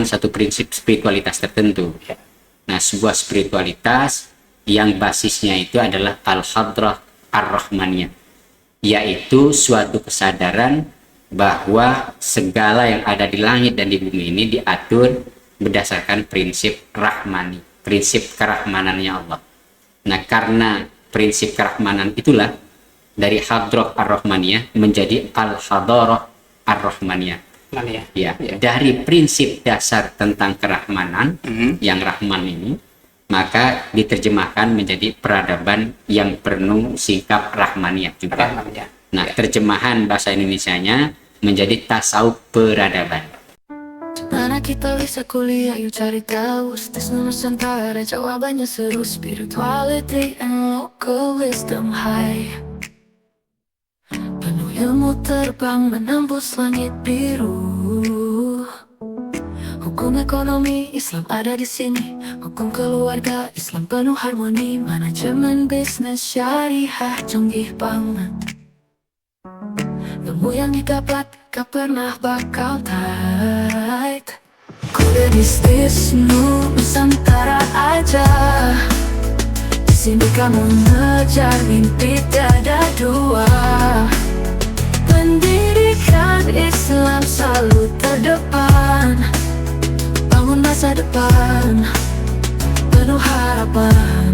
dengan satu prinsip spiritualitas tertentu. Nah, sebuah spiritualitas yang basisnya itu adalah al-hadrah ar-rahmaniyah, yaitu suatu kesadaran bahwa segala yang ada di langit dan di bumi ini diatur berdasarkan prinsip rahmani, prinsip kerahmanannya Allah. Nah, karena prinsip kerahmanan itulah dari hadrah ar-rahmaniyah menjadi al-hadarah ar-rahmaniyah. Ya, dari prinsip dasar tentang kerahmanan yang rahman ini, maka diterjemahkan menjadi peradaban yang penuh sikap rahmaniyah juga. Nah, terjemahan bahasa Indonesianya menjadi tasawuf peradaban. Mana kita bisa kuliah, yuk cari tahu. Tes Nusantara jawabannya seru. Spirituality and local wisdom high. Penuh ilmu terbang menembus langit biru. Hukum ekonomi Islam ada di sini. Hukum keluarga Islam penuh harmoni. Manajemen bisnis syariah canggih banget. Ilmu yang didapat gak pernah bakal tight. Kuliah di Stisnu Nusantara aja. Di sini kamu ngejar mimpi tiada dua. Pendidikan Islam selalu terdepan. Bangun masa depan penuh harapan.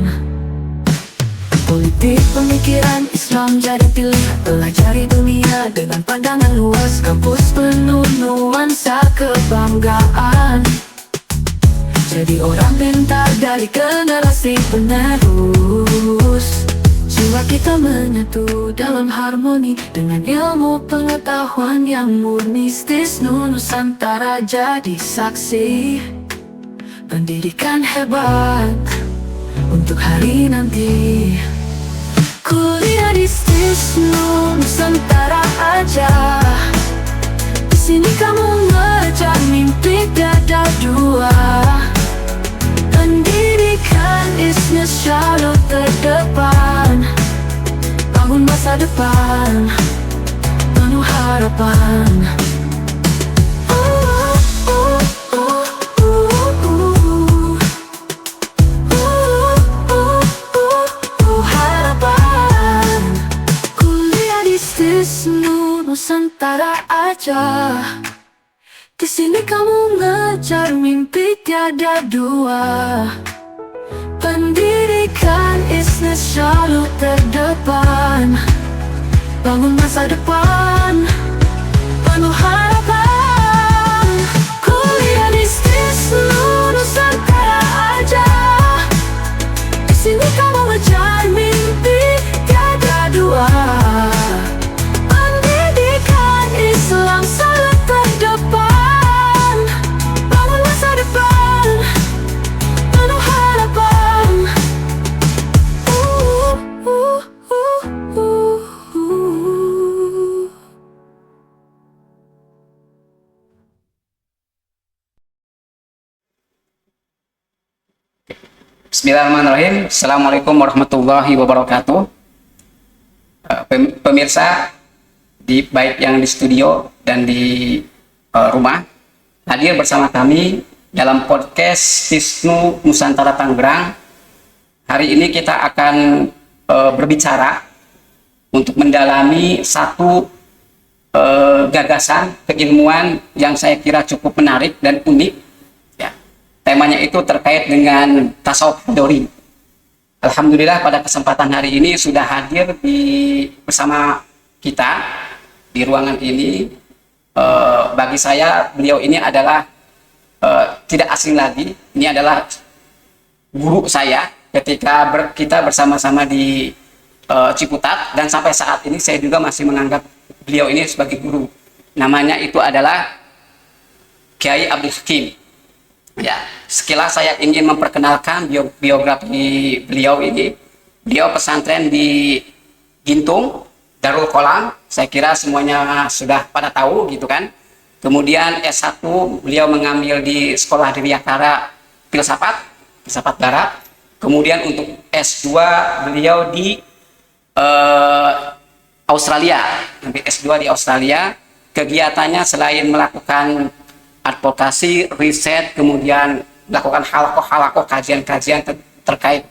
Politik pemikiran Islam jadi pilihan. Pelajari dunia dengan pandangan luas. Kampus penuh nuansa kebanggaan. Jadi orang pintar dari generasi penerus. Jiwa kita menyatu dalam harmoni dengan ilmu pengetahuan yang murni. Stisnu Nusantara jadi saksi pendidikan hebat untuk hari nanti. Kuliah di Stisnu Nusantara aja. Di sini kamu ngejar mimpi tiada dua. Pendidikan Islam selalu terdepan. Bangun masa depan penuh harapan. Nusantara aja. Di sini kamu ngejar mimpi tiada dua. Pendidikan Islam selalu terdepan. Bangun masa depan penuh harapan. Kuliah di Stisnu Nusantara aja. Di sini kamu ngejar mimpi tiada dua. Islam selalu terdepan. Bangun masa depan penuh harapan. Bismillahirrahmanirrahim. Assalamualaikum warahmatullahi wabarakatuh. Pemirsa, baik yang di studio dan di rumah, hadir bersama kami dalam podcast Stisnu Nusantara Tangerang. Hari ini kita akan berbicara untuk mendalami satu gagasan keilmuan yang saya kira cukup menarik dan unik. Ya. Temanya itu terkait dengan tasawuf Dori. Alhamdulillah pada kesempatan hari ini sudah hadir bersama kita di ruangan ini. Bagi saya beliau ini adalah tidak asing lagi. Ini adalah guru saya ketika kita bersama-sama di Ciputat, dan sampai saat ini saya juga masih menganggap beliau ini sebagai guru. Namanya itu adalah Kiai Abdul Hakim. Ya, sekilas saya ingin memperkenalkan biografi beliau ini. Beliau pesantren di Gintung, Darul Qolam, saya kira semuanya sudah pada tahu gitu kan. Kemudian S1 beliau mengambil di Sekolah Diryakara Filsafat Barat. Kemudian untuk S2 beliau di Australia, ambil S2 di Australia. Kegiatannya selain melakukan advokasi, riset, kemudian melakukan halakoh kajian-kajian terkait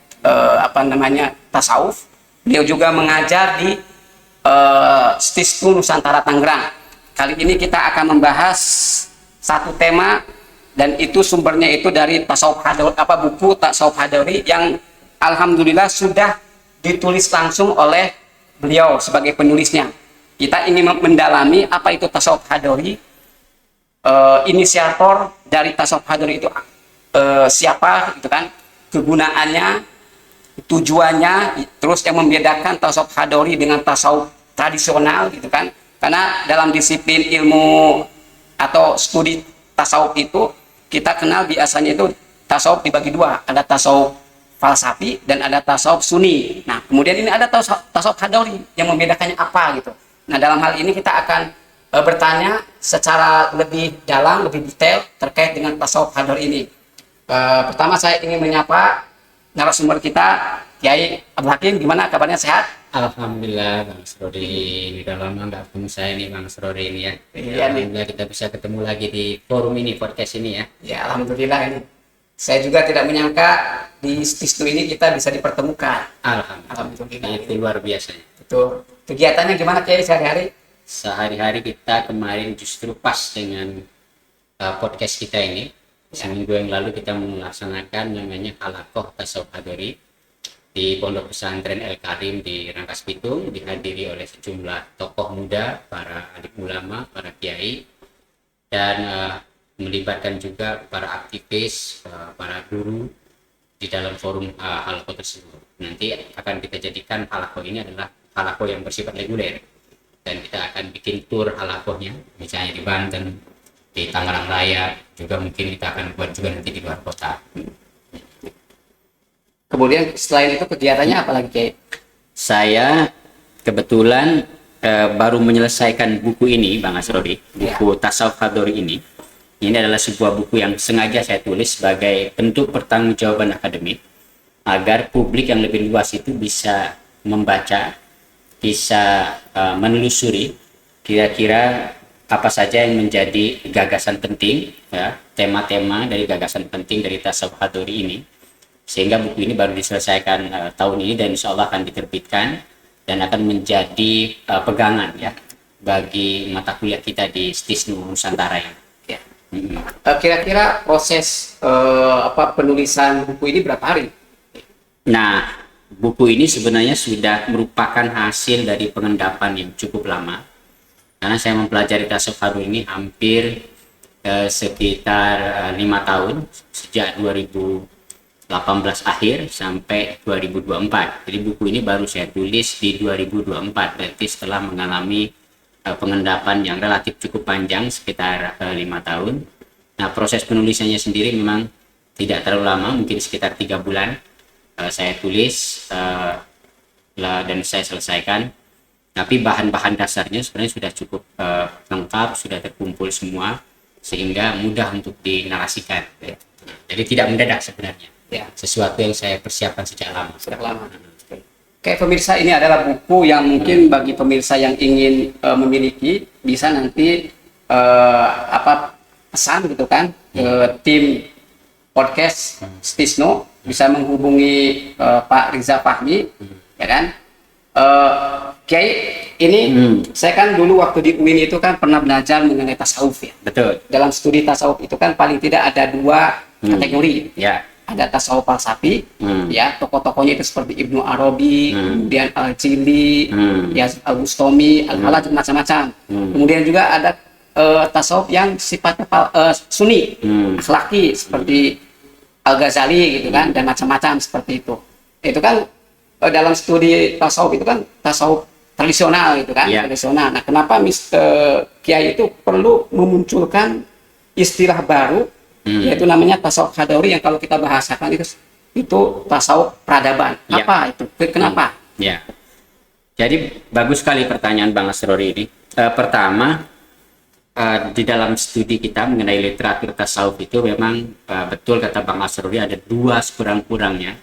tasawuf. Beliau juga mengajar di STISNU Nusantara Tangerang. Kali ini kita akan membahas satu tema, dan itu sumbernya itu dari buku Tasawuf Hadori yang alhamdulillah sudah ditulis langsung oleh beliau sebagai penulisnya. Kita ingin mendalami apa itu Tasawuf Hadori, inisiator dari Tasawuf Hadori itu siapa, gitu kan, kegunaannya, tujuannya, terus yang membedakan tasawuf hadori dengan tasawuf tradisional, gitu kan. Karena dalam disiplin ilmu atau studi tasawuf itu kita kenal biasanya itu tasawuf dibagi dua, ada tasawuf falsafi dan ada tasawuf sunni. Nah, kemudian ini ada tasawuf hadori, yang membedakannya apa gitu. Nah, dalam hal ini kita akan bertanya secara lebih dalam, lebih detail terkait dengan tasawuf hadori ini. Pertama saya ingin menyapa narasumber kita, Kiai Abdul Hakim. Gimana kabarnya, sehat? Alhamdulillah Bang Srodi, udah lama nggak ketemu saya nih Bang Srodi ini ya. Iya, Alhamdulillah kita bisa ketemu lagi di forum ini, podcast ini ya. Ya, alhamdulillah ini. Saya juga tidak menyangka di STISNU ini kita bisa dipertemukan. Alhamdulillah. Itu luar biasa. Betul. Kegiatannya gimana, Kiai, sehari-hari? Sehari-hari kita kemarin justru pas dengan podcast kita ini. Seminggu yang lalu kita melaksanakan namanya halakoh tasawuf hadori di Pondok Pesantren El Karim di Rangkas Bitung, dihadiri oleh sejumlah tokoh muda, para alim ulama, para kiai, dan melibatkan juga para aktivis, para guru di dalam forum halakoh tersebut. Nanti akan kita jadikan halakoh ini adalah halakoh yang bersifat reguler, dan kita akan bikin tur halakohnya, misalnya di Banten, di Tangerang Raya, juga mungkin kita akan buat juga nanti di luar kota. Kemudian selain itu kegiatannya apa lagi, Kiai? Saya kebetulan baru menyelesaikan buku ini, Bang Asrori, buku Tasawuf Hadori ini. Ini adalah sebuah buku yang sengaja saya tulis sebagai bentuk pertanggungjawaban akademik, agar publik yang lebih luas itu bisa membaca, bisa menelusuri kira-kira apa saja yang menjadi gagasan penting, ya, tema-tema dari gagasan penting dari Tasawuf Hadori ini, sehingga buku ini baru diselesaikan tahun ini, dan insya Allah akan diterbitkan dan akan menjadi pegangan ya bagi mata kuliah kita di STISNU Nusantara ini. Ya. Kira-kira proses penulisan buku ini berapa hari? Nah, buku ini sebenarnya sudah merupakan hasil dari pengendapan yang cukup lama. Karena saya mempelajari tasawuf hadori ini hampir sekitar 5 tahun, sejak 2018 akhir sampai 2024. Jadi buku ini baru saya tulis di 2024, berarti setelah mengalami pengendapan yang relatif cukup panjang, sekitar 5 tahun. Nah, proses penulisannya sendiri memang tidak terlalu lama, mungkin sekitar 3 bulan saya tulis dan saya selesaikan. Tapi bahan-bahan dasarnya sebenarnya sudah cukup lengkap, sudah terkumpul semua, sehingga mudah untuk dinarasikan. Ya. Jadi tidak mendadak sebenarnya. Ya. Sesuatu yang saya persiapkan sejak lama. Sejak lama. Oke, pemirsa, ini adalah buku yang mungkin bagi pemirsa yang ingin memiliki, bisa nanti pesan gitu kan ke tim podcast STISNU, bisa menghubungi Pak Riza Fahmi, ya kan. Kiai, ini saya kan dulu waktu di UIN itu kan pernah belajar mengenai tasawuf ya. Betul. Dalam studi tasawuf itu kan paling tidak ada 2 kategori. Ya. Ada tasawuf falsafi, ya, tokoh-tokohnya itu seperti Ibnu Arabi, kemudian Al-Jili, ya, Al-Bustami, Al-Halaj, macam-macam. Kemudian juga ada tasawuf yang sifatnya sunni, akhlaki, seperti Al-Ghazali gitu kan, dan macam-macam seperti itu. Itu kan dalam studi tasawuf itu kan tasawuf tradisional gitu kan, tradisional. Nah, kenapa Kiai itu perlu memunculkan istilah baru, yaitu namanya tasawuf hadori, yang kalau kita bahasakan itu tasawuf peradaban. Apa itu? Kenapa? Ya. Jadi bagus sekali pertanyaan Bang Asrori ini. Pertama, di dalam studi kita mengenai literatur tasawuf itu memang betul kata Bang Asrori, ada 2 sekurang-kurangnya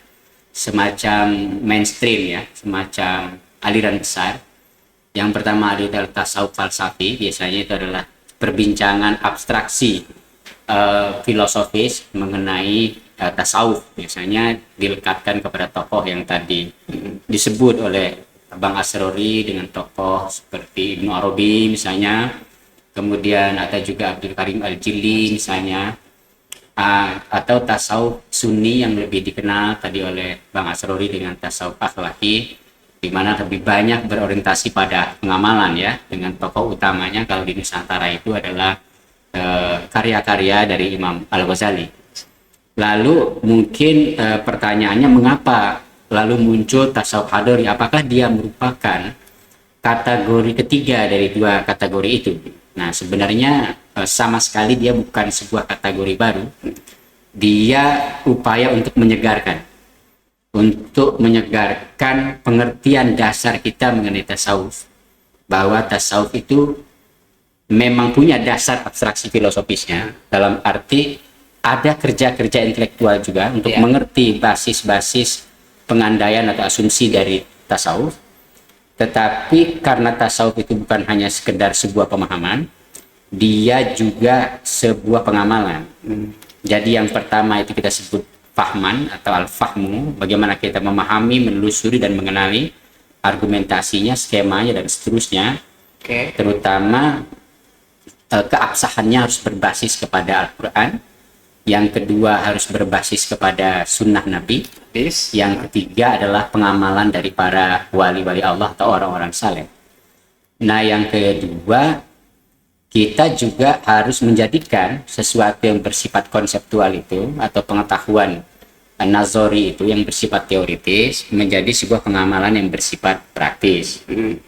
semacam mainstream ya, semacam aliran besar. Yang pertama adalah tasawuf falsafi, biasanya itu adalah perbincangan abstraksi filosofis mengenai tasawuf, biasanya dilekatkan kepada tokoh yang tadi disebut oleh Bang Asrori, dengan tokoh seperti Ibnu Arabi misalnya, kemudian ada juga Abdul Karim Al-Jilli misalnya, atau tasawuf Sunni yang lebih dikenal tadi oleh Bang Asrori dengan tasawuf akhlaki, di mana lebih banyak berorientasi pada pengamalan ya, dengan tokoh utamanya kalau di Nusantara itu adalah karya-karya dari Imam Al-Ghazali. Lalu mungkin pertanyaannya, mengapa lalu muncul tasawuf hadori? Apakah dia merupakan kategori ketiga dari dua kategori itu? Nah, sebenarnya sama sekali dia bukan sebuah kategori baru. Dia upaya untuk menyegarkan pengertian dasar kita mengenai tasawuf, bahwa tasawuf itu memang punya dasar abstraksi filosofisnya, dalam arti ada kerja-kerja intelektual juga untuk mengerti basis-basis pengandaian atau asumsi dari tasawuf. Tetapi karena tasawuf itu bukan hanya sekedar sebuah pemahaman, dia juga sebuah pengamalan. Jadi yang pertama itu kita sebut fahman atau al-fahmu, bagaimana kita memahami, menelusuri dan mengenali argumentasinya, skemanya dan seterusnya. Terutama keabsahannya harus berbasis kepada Al-Quran. Yang kedua harus berbasis kepada sunnah Nabi. Yang ketiga adalah pengamalan dari para wali-wali Allah atau orang-orang saleh. Nah, yang kedua, kita juga harus menjadikan sesuatu yang bersifat konseptual itu atau pengetahuan nazori itu yang bersifat teoritis menjadi sebuah pengamalan yang bersifat praktis.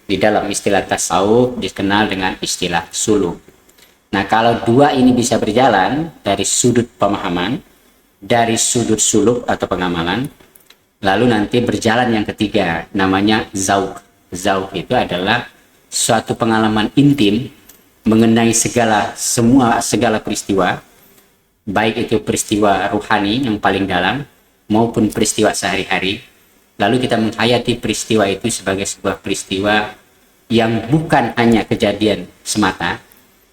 Di dalam istilah tasawuf dikenal dengan istilah suluk. Nah, kalau dua ini bisa berjalan dari sudut pemahaman, dari sudut suluk atau pengamalan, lalu nanti berjalan yang ketiga, namanya zauq. Zauq itu adalah suatu pengalaman intim mengenai segala peristiwa, baik itu peristiwa ruhani yang paling dalam maupun peristiwa sehari-hari. Lalu kita menghayati peristiwa itu sebagai sebuah peristiwa yang bukan hanya kejadian semata,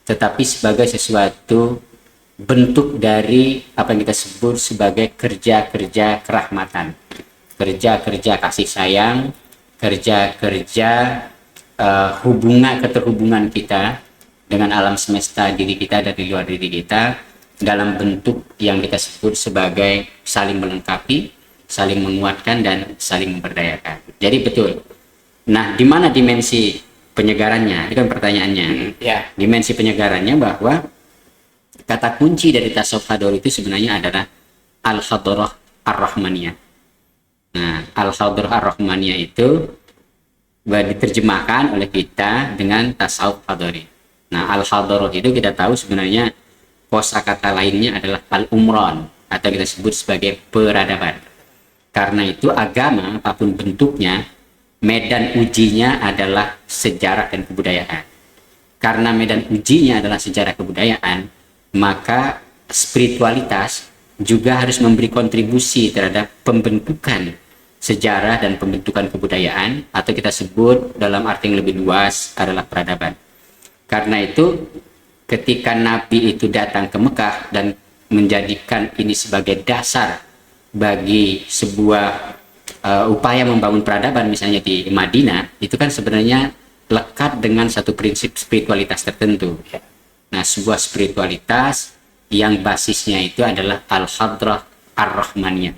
tetapi sebagai sesuatu bentuk dari apa yang kita sebut sebagai kerja-kerja kerahmatan, kerja-kerja kasih sayang, kerja-kerja keterhubungan kita dengan alam semesta, diri kita dari luar diri kita, dalam bentuk yang kita sebut sebagai saling melengkapi, saling menguatkan dan saling memberdayakan. Jadi betul. Nah, di mana dimensi penyegarannya? Itu kan pertanyaannya. Dimensi penyegarannya bahwa kata kunci dari tasawuf hadori itu sebenarnya adalah al-hadrah ar-rahmaniyah. Nah, al-hadrah ar-rahmaniyah itu diterjemahkan oleh kita dengan tasawuf hadori. Nah, al-hadrah itu kita tahu sebenarnya kosakata lainnya adalah al-umron atau kita sebut sebagai peradaban. Karena itu agama apapun bentuknya, medan ujinya adalah sejarah dan kebudayaan. Karena medan ujinya adalah sejarah kebudayaan, maka spiritualitas juga harus memberi kontribusi terhadap pembentukan sejarah dan pembentukan kebudayaan, atau kita sebut dalam arti yang lebih luas adalah peradaban. Karena itu ketika Nabi itu datang ke Mekah dan menjadikan ini sebagai dasar bagi sebuah upaya membangun peradaban misalnya di Madinah, itu kan sebenarnya lekat dengan satu prinsip spiritualitas tertentu. Nah, sebuah spiritualitas yang basisnya itu adalah al-hadrah ar-rahmaniyah,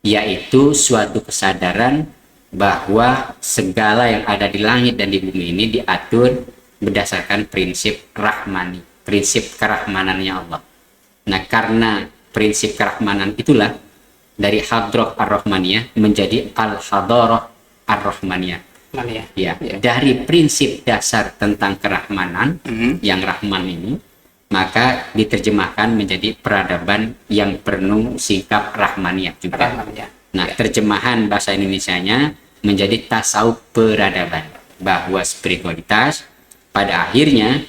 yaitu suatu kesadaran bahwa segala yang ada di langit dan di bumi ini diatur berdasarkan prinsip rahmani, prinsip kerahmanannya Allah. Nah, karena prinsip kerahmanan itulah dari hadrah ar-rahmaniyah menjadi al-hadrah ar-rahmaniyah. Dari prinsip dasar tentang kerahmanan yang rahman ini, maka diterjemahkan menjadi peradaban yang penuh sikap rahmaniyah juga. Nah, terjemahan bahasa Indonesianya menjadi tasawuf peradaban, bahwa spiritualitas pada akhirnya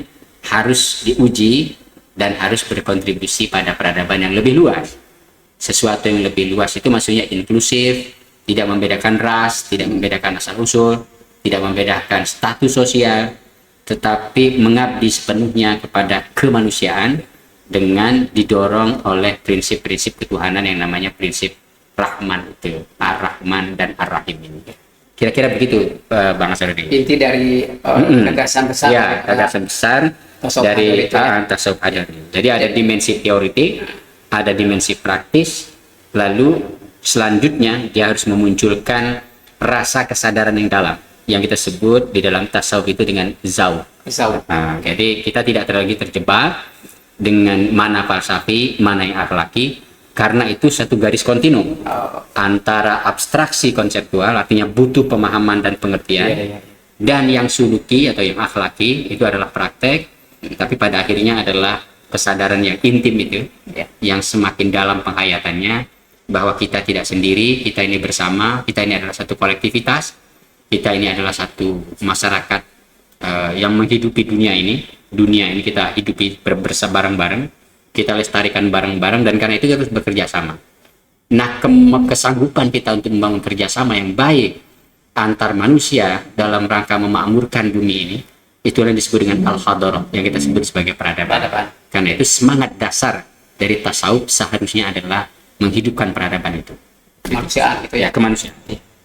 harus diuji dan harus berkontribusi pada peradaban yang lebih luas. Sesuatu yang lebih luas itu maksudnya inklusif, tidak membedakan ras, tidak membedakan asal-usul, tidak membedakan status sosial, tetapi mengabdi sepenuhnya kepada kemanusiaan dengan didorong oleh prinsip-prinsip ketuhanan yang namanya prinsip Rahman itu, Ar-Rahman dan Ar-Rahim ini. Kira-kira begitu, Bang Asrori. Inti dari gagasan besar Ya, gagasan besar Tasawuf dari Hadawi itu ya. Tasawuf Hadawi. Jadi ada dimensi teoritik, ada dimensi praktis, lalu selanjutnya dia harus memunculkan rasa kesadaran yang dalam, yang kita sebut di dalam tasawuf itu dengan zauq. Nah, jadi kita tidak lagi terjebak dengan mana falsafi, mana yang akhlaki, karena itu satu garis kontinu antara abstraksi konseptual, artinya butuh pemahaman dan pengertian, dan yang suluki atau yang akhlaki itu adalah praktek, tapi pada akhirnya adalah kesadaran yang intim itu, yang semakin dalam penghayatannya, bahwa kita tidak sendiri, kita ini bersama, kita ini adalah satu kolektivitas, kita ini adalah satu masyarakat yang menghidupi dunia ini kita hidupi bareng-bareng, kita lestarikan bareng-bareng, dan karena itu kita harus bekerja sama. Nah, kesanggupan kita untuk membangun kerjasama yang baik antar manusia dalam rangka memakmurkan bumi ini, itulah yang disebut dengan al-hadarah, yang kita sebut sebagai peradaban. Karena itu semangat dasar dari tasawuf seharusnya adalah menghidupkan peradaban itu. Kemanusiaan gitu ya. Kemanusiaan.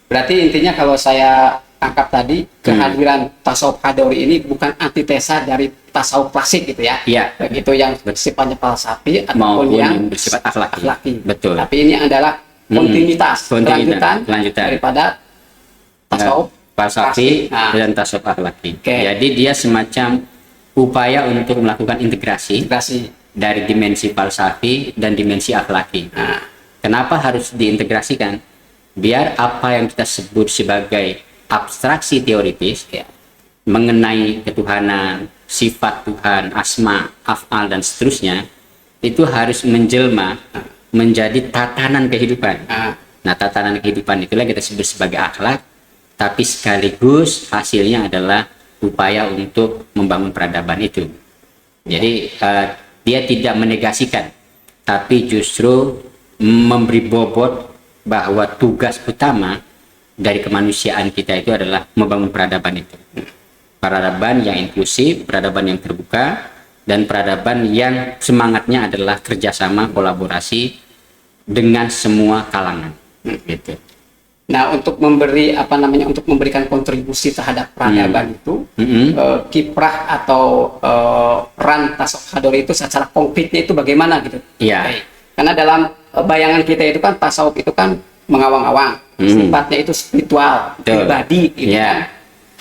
Berarti intinya kalau saya tangkap tadi, kehadiran tasawuf Hadawi ini bukan antitesa dari tasawuf klasik gitu ya. Iya. Begitu yang sifatnya falsafi ataupun Maupun yang bersifat akhlaki. Betul. Tapi ini adalah kontinuitas, kelanjutan daripada tasawuf falsafi klasik. dan tasawuf akhlaki. Oke. Jadi dia semacam upaya untuk melakukan integrasi dari dimensi falsafi dan dimensi akhlaki. Kenapa harus diintegrasikan? Biar apa yang kita sebut sebagai abstraksi teoritis mengenai ketuhanan, sifat Tuhan, asma, af'al dan seterusnya, itu harus menjelma menjadi tatanan kehidupan. Nah, tatanan kehidupan itulah kita sebut sebagai akhlak, tapi sekaligus hasilnya adalah upaya untuk membangun peradaban itu. Jadi dia tidak menegasikan, tapi justru memberi bobot bahwa tugas utama dari kemanusiaan kita itu adalah membangun peradaban itu. Peradaban yang inklusif, peradaban yang terbuka, dan peradaban yang semangatnya adalah kerjasama, kolaborasi dengan semua kalangan. Gitu. Nah, untuk memberikan kontribusi terhadap peradaban itu, kiprah atau peran tasawuf Hadawi itu secara konkretnya itu bagaimana gitu? Iya. Karena dalam bayangan kita itu kan tasawuf itu kan mengawang-awang, sifatnya itu spiritual, pribadi, gitu kan.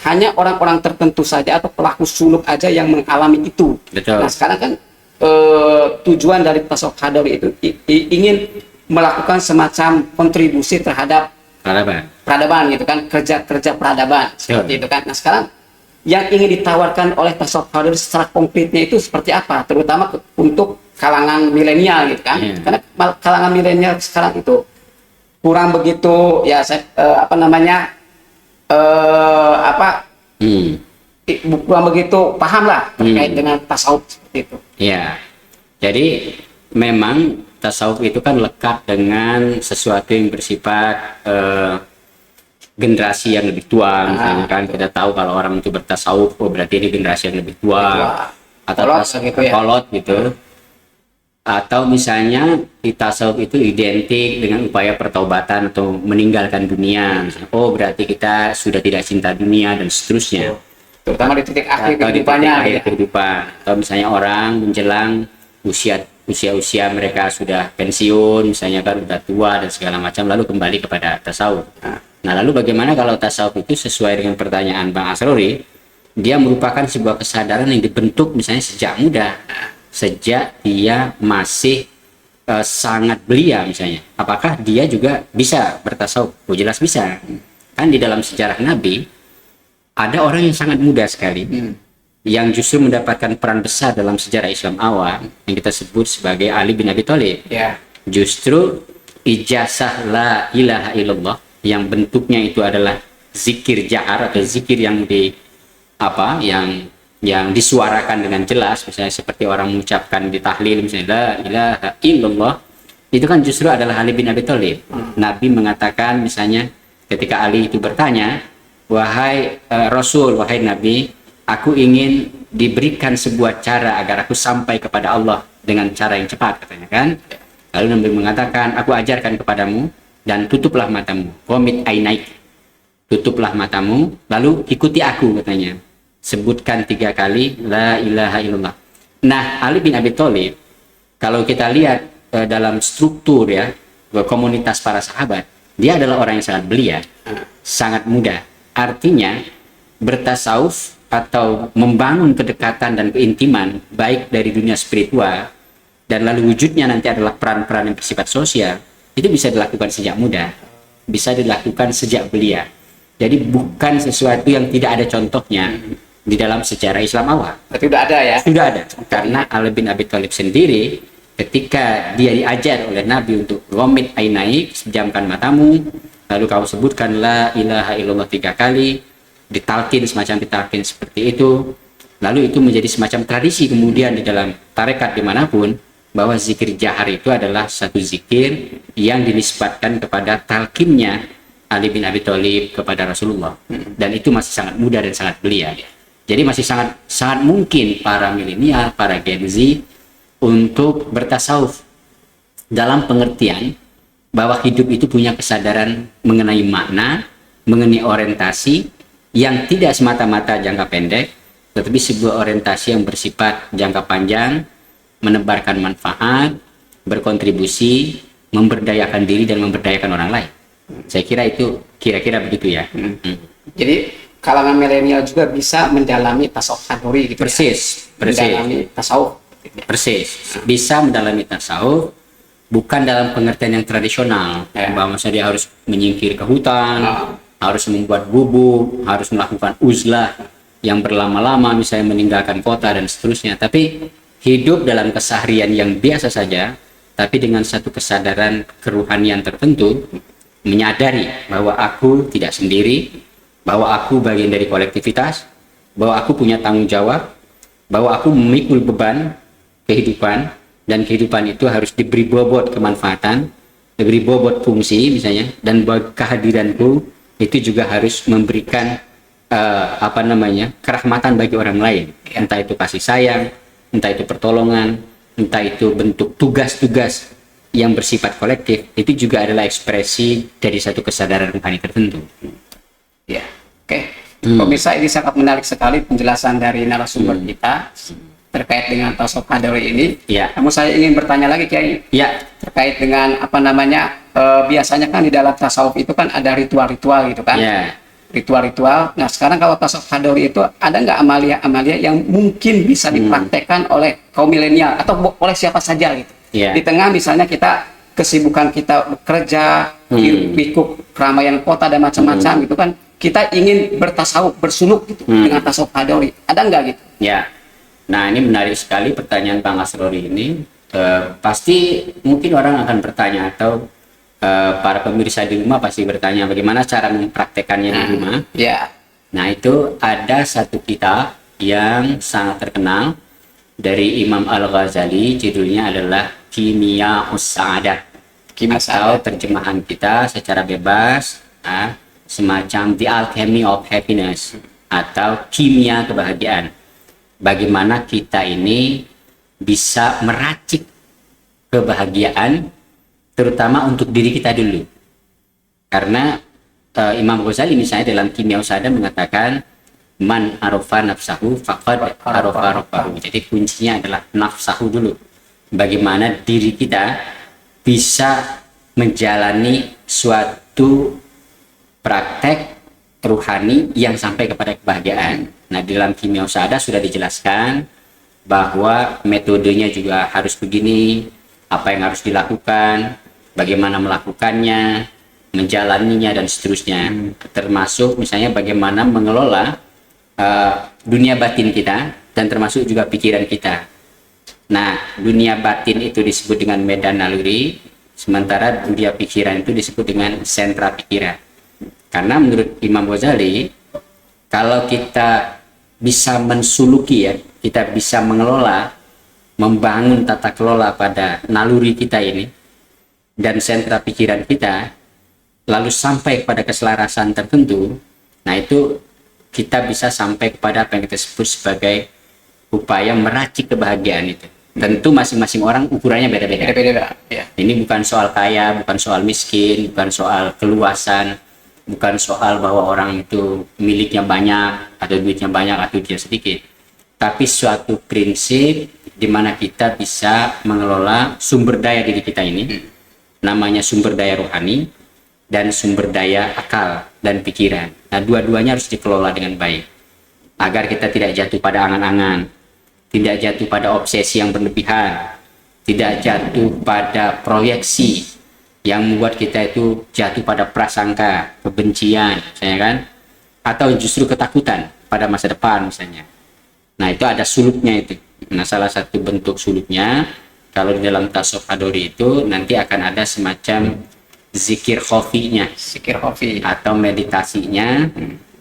Hanya orang-orang tertentu saja atau pelaku suluk aja yang mengalami itu. Betul. Nah, sekarang kan tujuan dari tasawuf Hadawi itu ingin melakukan semacam kontribusi terhadap peradaban gitu kan, kerja peradaban seperti itu kan. Nah, sekarang yang ingin ditawarkan oleh tasawuf Hadawi secara konkretnya itu seperti apa, terutama untuk kalangan milenial gitu kan. Karena kalangan milenial sekarang itu kurang begitu ya kurang begitu paham lah terkait dengan tasawuf seperti itu. Ya, jadi memang tasawuf itu kan lekat dengan sesuatu yang bersifat generasi yang lebih tua. Misalnya kan kita tahu kalau orang itu bertasawuf, berarti ini generasi yang lebih tua, atau kolot gitu. Atau misalnya di tasawuf itu identik dengan upaya pertaubatan atau meninggalkan dunia. Misalnya, berarti kita sudah tidak cinta dunia dan seterusnya. Terutama di titik akhir kehidupan. Atau misalnya orang menjelang usia mereka sudah pensiun, misalnya kan udah tua dan segala macam, lalu kembali kepada tasawuf. Nah, lalu bagaimana kalau tasawuf itu sesuai dengan pertanyaan Bang Asrori, dia merupakan sebuah kesadaran yang dibentuk misalnya sejak muda. Sejak dia masih sangat belia misalnya, apakah dia juga bisa bertasawuf? Jelas bisa. Kan di dalam sejarah Nabi ada orang yang sangat muda sekali, yang justru mendapatkan peran besar dalam sejarah Islam awal, yang kita sebut sebagai Ali bin Abi Thalib. Justru ijazah la ilaha illallah yang bentuknya itu adalah zikir jahar atau zikir yang disuarakan dengan jelas, misalnya seperti orang mengucapkan di tahlil misalnya la ilaha illallah, itu kan justru adalah Ali bin Abi Thalib. Nabi mengatakan misalnya ketika Ali itu bertanya, wahai Rasul, wahai Nabi, aku ingin diberikan sebuah cara agar aku sampai kepada Allah dengan cara yang cepat, katanya kan. Lalu Nabi mengatakan, aku ajarkan kepadamu dan tutuplah matamu. Qomit ainaik, tutuplah matamu, lalu ikuti aku, katanya. Sebutkan 3 kali la ilaha illallah. Nah, Ali bin Abi Thalib, kalau kita lihat dalam struktur ya komunitas para sahabat, dia adalah orang yang sangat belia, sangat muda. Artinya bertasawuf atau membangun kedekatan dan keintiman baik dari dunia spiritual dan lalu wujudnya nanti adalah peran-peran yang bersifat sosial, itu bisa dilakukan sejak muda, bisa dilakukan sejak belia. Jadi bukan sesuatu yang tidak ada contohnya di dalam sejarah Islam awal. Berarti udah ada ya? Sudah ada, karena Ali bin Abi Thalib sendiri ketika dia diajar oleh Nabi untuk gomit ainaik, sejamkan matamu, lalu kau sebutkan la ilaha illallah 3 kali, ditalkin semacam ditalkin seperti itu, lalu itu menjadi semacam tradisi kemudian di dalam tarekat dimanapun, bahwa zikir jahar itu adalah satu zikir yang dinisbatkan kepada talkinnya Ali bin Abi Thalib kepada Rasulullah, dan itu masih sangat muda dan sangat belia. Jadi masih sangat mungkin para milenial, para Gen Z untuk bertasawuf dalam pengertian bahwa hidup itu punya kesadaran mengenai makna, mengenai orientasi yang tidak semata-mata jangka pendek, tetapi sebuah orientasi yang bersifat jangka panjang, menebarkan manfaat, berkontribusi, memberdayakan diri dan memberdayakan orang lain. Saya kira itu kira-kira begitu ya. Jadi kalangan milenial juga bisa mendalami tasawuf hadori gitu. Persis. Mendalami tasawuf. Persis, bisa mendalami tasawuf bukan dalam pengertian yang tradisional, bahwa misalnya dia harus menyingkir ke hutan, harus membuat gubuk, harus melakukan uzlah yang berlama-lama, misalnya meninggalkan kota dan seterusnya, tapi hidup dalam keseharian yang biasa saja, tapi dengan satu kesadaran keruhanian tertentu, menyadari bahwa aku tidak sendiri, bahwa aku bagian dari kolektivitas, bahwa aku punya tanggung jawab, bahwa aku memikul beban kehidupan, dan kehidupan itu harus diberi bobot kemanfaatan, diberi bobot fungsi misalnya, dan kehadiranku itu juga harus memberikan kerahmatan bagi orang lain, entah itu kasih sayang, entah itu pertolongan, entah itu bentuk tugas-tugas yang bersifat kolektif, itu juga adalah ekspresi dari satu kesadaran rohani tertentu. Ya, oke. Pemirsa, ini sangat menarik sekali penjelasan dari narasumber kita terkait dengan tasawuf hadori ini. Ya. Namun saya ingin bertanya lagi, Kiai. Ya. Terkait dengan biasanya kan di dalam tasawuf itu kan ada ritual-ritual gitu kan. Ya. Ritual-ritual. Nah, sekarang kalau tasawuf hadori itu ada nggak amalia-amalia yang mungkin bisa dipraktekkan oleh kaum milenial atau oleh siapa saja gitu. Ya. Di tengah misalnya kita kesibukan kita bekerja, pikuk keramaian kota dan macam-macam gitu kan, kita ingin bertasawuf, bersuluk gitu dengan tasawuf hadori. Ada nggak gitu? Ya. Nah, ini menarik sekali pertanyaan Bang Asrori ini. Pasti mungkin orang akan bertanya, atau para pemirsa di rumah pasti bertanya bagaimana cara mempraktekannya di rumah. Ya. Nah, itu ada satu kitab yang sangat terkenal dari Imam Al-Ghazali, judulnya adalah Kimia Us-Sa'adat, atau terjemahan kita secara bebas semacam The Alchemy of Happiness, atau kimia kebahagiaan. Bagaimana kita ini bisa meracik kebahagiaan, terutama untuk diri kita dulu. Karena Imam Ghazali misalnya dalam Kimia Us-Sa'adat mengatakan, man arofa nafsahu faqad arofa rabbahu. Jadi kuncinya adalah nafsahu dulu. Bagaimana diri kita bisa menjalani suatu praktek ruhani yang sampai kepada kebahagiaan. Nah, di dalam Kimia Us-Sa'adat sudah dijelaskan bahwa metodenya juga harus begini, apa yang harus dilakukan, bagaimana melakukannya, menjalaninya dan seterusnya. Termasuk misalnya bagaimana mengelola dunia batin kita, dan termasuk juga pikiran kita. Nah, dunia batin itu disebut dengan medan naluri, sementara dunia pikiran itu disebut dengan sentra pikiran. Karena menurut Imam Ghazali, kalau kita bisa mensuluki ya, kita bisa mengelola, membangun tata kelola pada naluri kita ini dan sentra pikiran kita, lalu sampai pada keselarasan tertentu, nah itu kita bisa sampai kepada apa yang kita sebut sebagai upaya meracik kebahagiaan itu. Tentu masing-masing orang ukurannya beda-beda. Beda-beda. Ya. Ini bukan soal kaya, bukan soal miskin, bukan soal keluasan, bukan soal bahwa orang itu miliknya banyak atau duitnya banyak atau dia sedikit. Tapi suatu prinsip di mana kita bisa mengelola sumber daya diri kita ini, namanya sumber daya rohani dan sumber daya akal dan pikiran. Nah, dua-duanya harus dikelola dengan baik agar kita tidak jatuh pada angan-angan, tidak jatuh pada obsesi yang berlebihan, tidak jatuh pada proyeksi yang membuat kita itu jatuh pada prasangka, kebencian, misalnya kan, atau justru ketakutan pada masa depan misalnya. Nah, itu ada suluknya itu. Nah, salah satu bentuk suluknya kalau di dalam tasawuf Hadori itu nanti akan ada semacam zikir khofinya, Zikir khafi. atau meditasinya,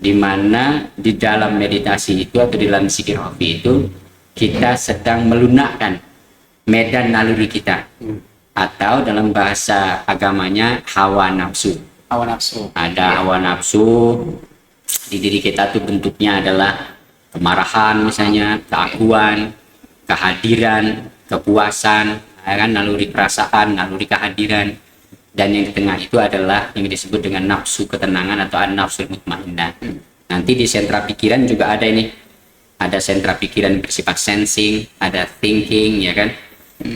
di mana di dalam meditasi itu atau di dalam zikir khofi itu kita sedang melunakkan medan naluri kita, atau dalam bahasa agamanya hawa nafsu. Hawa nafsu. Ada hawa nafsu di diri kita tuh bentuknya adalah kemarahan misalnya, keakuan, kehadiran, kepuasan, ya kan, naluri perasaan, naluri kehadiran. Dan yang di tengah itu adalah yang disebut dengan nafsu ketenangan atau an-nafsul mutmainnah. Nanti di sentra pikiran juga ada ini. Ada sentra pikiran bersifat sensing, ada thinking, ya kan?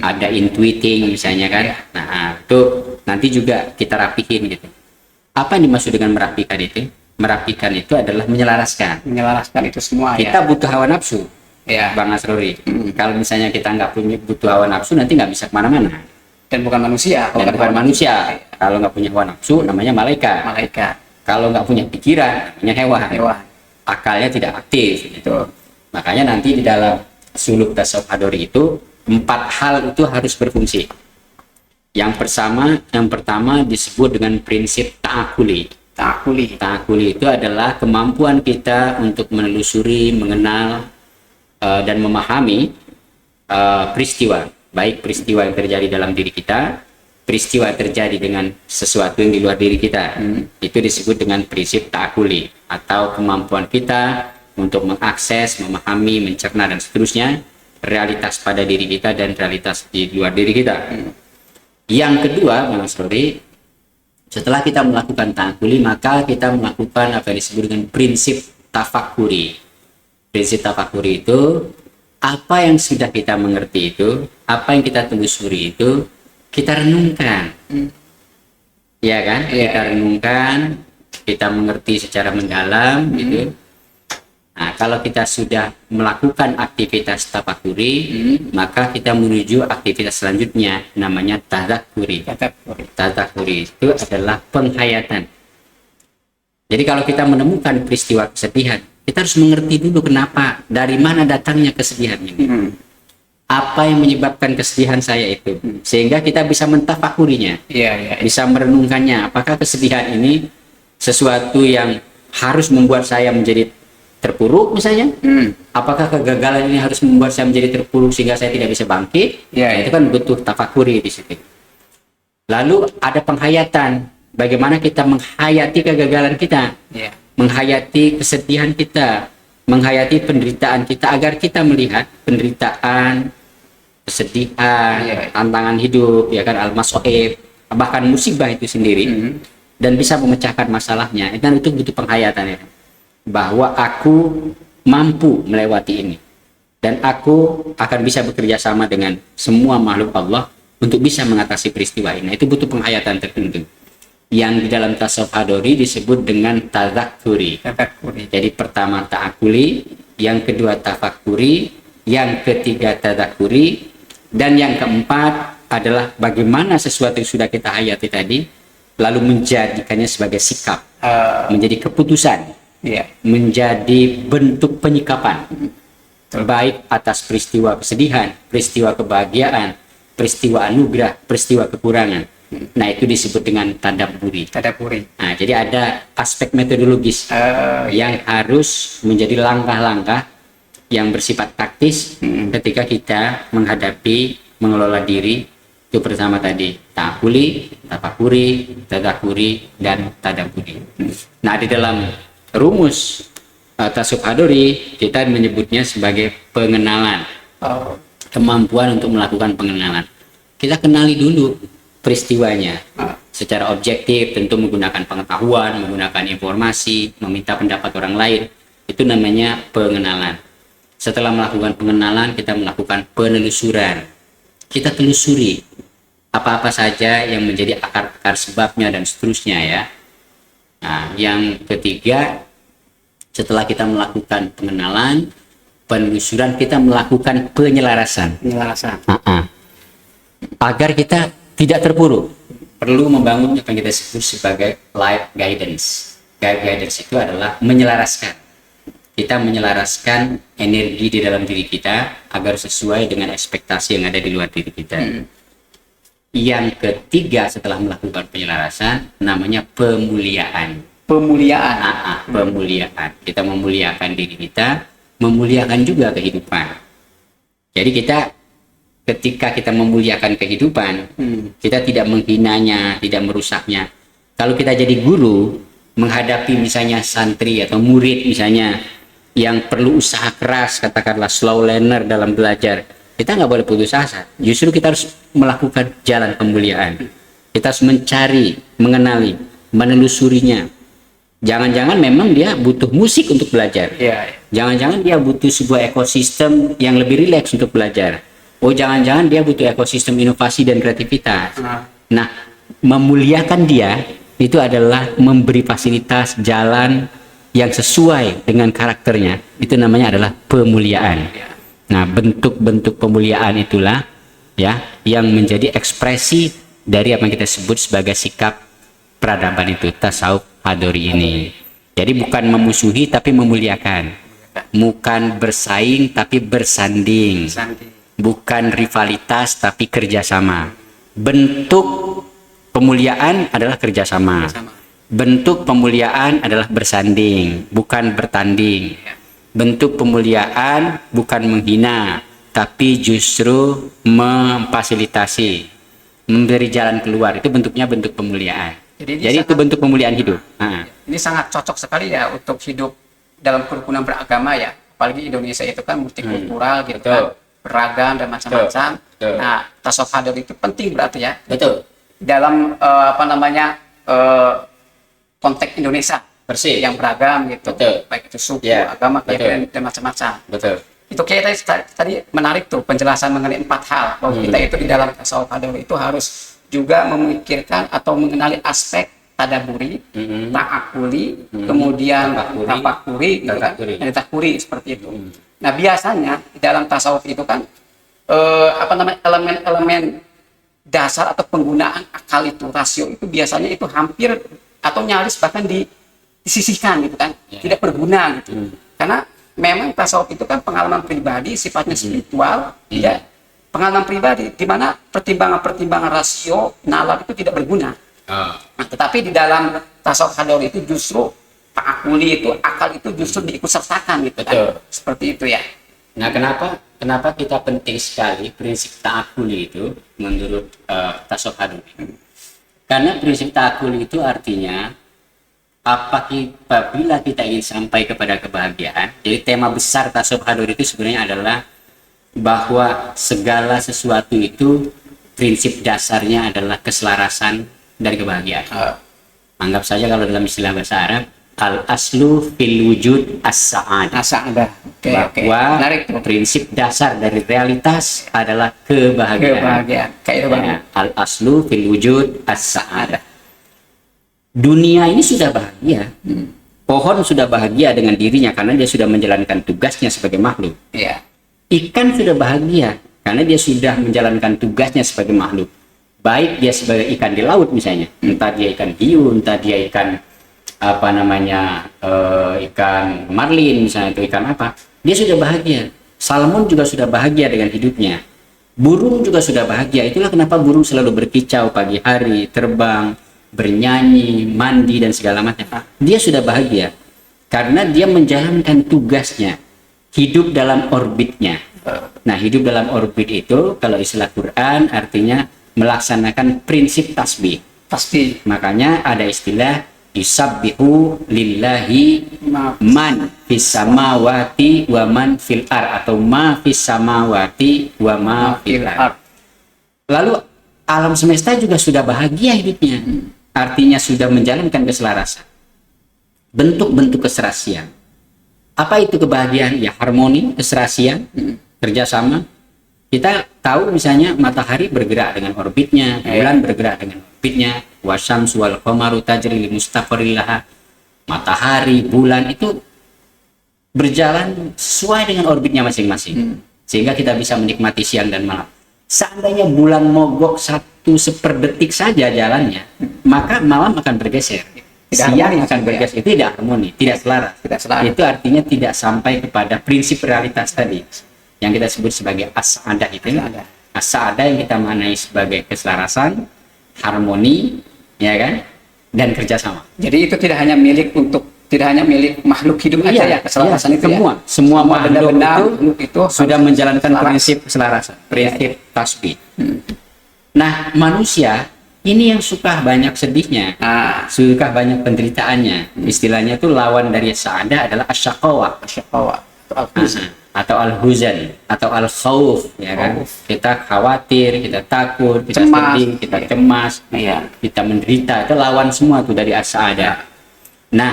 Ada intuiting misalnya kan. Nah, itu nanti juga kita rapihin gitu. Apa yang dimaksud dengan merapikan itu? Merapikan itu adalah menyelaraskan. Menyelaraskan itu semua Kita ya. butuh hawa nafsu, Ya. Bang Asrori. Kalau misalnya kita nggak punya butuh hawa nafsu, nanti nggak bisa kemana-mana. Dan bukan manusia. Dan bukan manusia. Kalau nggak punya hawa nafsu, namanya malaikat. Malaikat. Kalau nggak punya pikiran, namanya hewan. Hewan. Akalnya tidak aktif. Gitu. Betul. Makanya nanti di dalam suluk tasawuf Hadori itu 4 hal itu harus berfungsi. Yang pertama disebut dengan prinsip ta'akuli. Ta'akuli. Ta'akuli itu adalah kemampuan kita untuk menelusuri, mengenal, dan memahami peristiwa. Baik peristiwa yang terjadi dalam diri kita, peristiwa yang terjadi dengan sesuatu yang di luar diri kita. Itu disebut dengan prinsip ta'akuli, atau kemampuan kita untuk mengakses, memahami, mencerna, dan seterusnya realitas pada diri kita dan realitas di luar diri kita. Yang kedua, Mas Rory, setelah kita melakukan ta'akuli, maka kita melakukan apa yang disebut dengan prinsip tafakuri. Prinsip tafakuri itu, apa yang sudah kita mengerti itu, apa yang kita telusuri itu, kita renungkan. Ya kan? Kita renungkan, kita mengerti secara mendalam, gitu. Nah, kalau kita sudah melakukan aktivitas tafakuri, maka kita menuju aktivitas selanjutnya, namanya tadzakuri. Tadzakuri itu adalah penghayatan. Jadi kalau kita menemukan peristiwa kesedihan, kita harus mengerti dulu kenapa, dari mana datangnya kesedihan ini. Apa yang menyebabkan kesedihan saya itu, sehingga kita bisa mentafakurinya, bisa merenungkannya. Apakah kesedihan ini sesuatu yang harus membuat saya menjadi terpuruk misalnya? Apakah kegagalan ini harus membuat saya menjadi terpuruk sehingga saya tidak bisa bangkit? Nah, itu kan butuh tafakuri di situ. Lalu ada penghayatan, bagaimana kita menghayati kegagalan kita, menghayati kesedihan kita, menghayati penderitaan kita, agar kita melihat penderitaan, kesedihan, tantangan hidup, ya kan, al-masoib, bahkan musibah itu sendiri, dan bisa memecahkan masalahnya. Itu butuh penghayatan, ya, bahwa aku mampu melewati ini, dan aku akan bisa bekerja sama dengan semua makhluk Allah untuk bisa mengatasi peristiwa ini. Itu butuh penghayatan tertentu yang di dalam tasawuf Hadori disebut dengan tadzakuri. Jadi pertama ta'akuli, yang kedua tafakuri, yang ketiga tadzakuri, dan yang keempat adalah bagaimana sesuatu yang sudah kita hayati tadi lalu menjadikannya sebagai sikap, menjadi keputusan, menjadi bentuk penyikapan, baik atas peristiwa kesedihan, peristiwa kebahagiaan, peristiwa anugerah, peristiwa kekurangan. Nah, itu disebut dengan tadabburi. Nah, jadi ada aspek metodologis yang harus menjadi langkah-langkah yang bersifat taktis ketika kita menghadapi, mengelola diri. Itu pertama tadi ta'akuli, tafakuri, tadzakuri, dan tadabburi. Nah, di dalam rumus Tasawuf Hadori kita menyebutnya sebagai pengenalan, Oh, kemampuan untuk melakukan pengenalan. Kita kenali dulu peristiwanya secara objektif, tentu menggunakan pengetahuan, menggunakan informasi, meminta pendapat orang lain. Itu namanya pengenalan. Setelah melakukan pengenalan, kita melakukan penelusuran. Kita telusuri apa-apa saja yang menjadi akar-akar sebabnya dan seterusnya ya. Nah, yang ketiga, setelah kita melakukan pengenalan, penelusuran, kita melakukan penyelarasan. penjelasan. Agar kita tidak terpuruk, perlu membangun apa yang kita sebut sebagai life guidance. Guidance itu adalah menyelaraskan. Kita menyelaraskan energi di dalam diri kita agar sesuai dengan ekspektasi yang ada di luar diri kita. Yang ketiga setelah melakukan penyelarasan, namanya pemuliaan. Pemuliaan. Pemuliaan. Kita memuliakan diri kita, memuliakan juga kehidupan. Jadi ketika kita memuliakan kehidupan, kita tidak menghinanya, tidak merusaknya. Kalau kita jadi guru, menghadapi misalnya santri atau murid misalnya yang perlu usaha keras, katakanlah slow learner dalam belajar, kita nggak boleh putus asa. Justru kita harus melakukan jalan pemuliaan. Kita harus mencari, mengenali, menelusurinya. Jangan-jangan memang dia butuh musik untuk belajar. Jangan-jangan dia butuh sebuah ekosistem yang lebih rileks untuk belajar. Oh, jangan-jangan dia butuh ekosistem inovasi dan kreativitas. Nah, memuliakan dia itu adalah memberi fasilitas jalan yang sesuai dengan karakternya. Itu namanya adalah pemuliaan. Nah, bentuk-bentuk pemuliaan itulah ya yang menjadi ekspresi dari apa yang kita sebut sebagai sikap peradaban itu, tasawuf Hadori ini. Jadi bukan memusuhi tapi memuliakan. Bukan bersaing tapi bersanding. Bukan rivalitas tapi kerjasama. Bentuk pemuliaan adalah kerjasama. Bentuk pemuliaan adalah bersanding, bukan bertanding. Bentuk pemuliaan bukan menghina, tapi justru memfasilitasi, memberi jalan keluar. Itu bentuknya bentuk pemuliaan. Jadi itu bentuk pemuliaan hidup. Ini sangat cocok sekali ya untuk hidup dalam kerukunan beragama ya. Apalagi Indonesia itu kan multikultural gitu kan, beragam dan macam-macam. Nah, tasawuf Hadori itu penting berarti ya. Betul. Dalam konteks Indonesia yang beragam gitu. Betul. Baik itu suku, agama, keyakinan dan macam-macam. Betul. Itu kayak tadi menarik tuh penjelasan mengenai 4 hal bahwa kita itu di dalam tasawuf Hadori itu harus juga memikirkan atau mengenali aspek tadaburi, ta'akuli, kemudian tafakuri, gitu kan, dan takuri seperti itu. Nah, biasanya di dalam tasawuf itu kan elemen-elemen dasar atau penggunaan akal itu, rasio itu biasanya itu hampir atau nyaris bahkan disisihkan gitu kan, tidak berguna gitu. Karena memang tasawuf itu kan pengalaman pribadi, sifatnya spiritual, ya. Pengalaman pribadi di mana pertimbangan-pertimbangan rasio, nalar itu tidak berguna. Nah, tetapi di dalam tasawuf Hadori itu justru ta'akuli itu, akal itu justru diikutsertakan gitu kan. Seperti itu ya. Nah, kenapa kita penting sekali prinsip ta'akuli itu menurut tasawuf Hadori? Karena prinsip ta'akuli itu artinya apabila kita ingin sampai kepada kebahagiaan. Jadi tema besar tasawuf Hadori itu sebenarnya adalah bahwa segala sesuatu itu prinsip dasarnya adalah keselarasan dan kebahagiaan. Anggap saja kalau dalam istilah bahasa Arab, al-aslu fil wujud as-sa'adah. Bahwa prinsip dasar dari realitas adalah kebahagiaan. Al-aslu fil wujud as-sa'adah. Dunia ini sudah bahagia. Pohon sudah bahagia dengan dirinya karena dia sudah menjalankan tugasnya sebagai makhluk. Ikan sudah bahagia karena dia sudah menjalankan tugasnya sebagai makhluk. Baik dia sebagai ikan di laut misalnya, entah dia ikan hiu, entah dia ikan ikan marlin misalnya, itu ikan apa, dia sudah bahagia. Salmon juga sudah bahagia dengan hidupnya. Burung juga sudah bahagia. Itulah kenapa burung selalu berkicau pagi hari, terbang, bernyanyi, mandi dan segala macam. Dia sudah bahagia karena dia menjalankan tugasnya. Hidup dalam orbitnya. Nah, hidup dalam orbit itu kalau istilah Quran artinya melaksanakan prinsip tasbih. Makanya ada istilah Yusabbihu lillahi man fis samawati wa man fil ar, atau ma fis samawati wa ma fil ar. Lalu alam semesta juga sudah bahagia hidupnya. Artinya sudah menjalankan keselarasan. Bentuk-bentuk keserasian. Apa itu kebahagiaan? Ya harmoni, keserasian, kerjasama. Kita tahu misalnya matahari bergerak dengan orbitnya, bulan bergerak dengan orbitnya, wasyamsu wal qamaru tajri li mustaqarrin laha. Matahari, bulan itu berjalan sesuai dengan orbitnya masing-masing. Sehingga kita bisa menikmati siang dan malam. Seandainya bulan mogok 1/1 saja jalannya, maka malam akan bergeser. Siang akan bergeser. Itu tidak harmoni, tidak selaras. Itu artinya tidak sampai kepada prinsip realitas tadi yang kita sebut sebagai as-sa'adah itu. As-sa'adah yang kita maknai sebagai keselarasan, harmoni, ya kan, dan kerjasama. Jadi itu tidak hanya milik makhluk hidup aja ya, keselarasan itu semua makhluk benda-benda itu sudah menjalankan prinsip keselarasan, prinsip tasbih. Nah, manusia ini yang suka banyak sedihnya, suka banyak penderitaannya. Istilahnya itu lawan dari sa'adah adalah asyaqawa. Atau al-huzan, atau al-khawf, ya kan? Kita khawatir, kita takut, kita sedih, kita cemas, kita menderita. Itu lawan semua tuh dari as-sa'adah. Nah,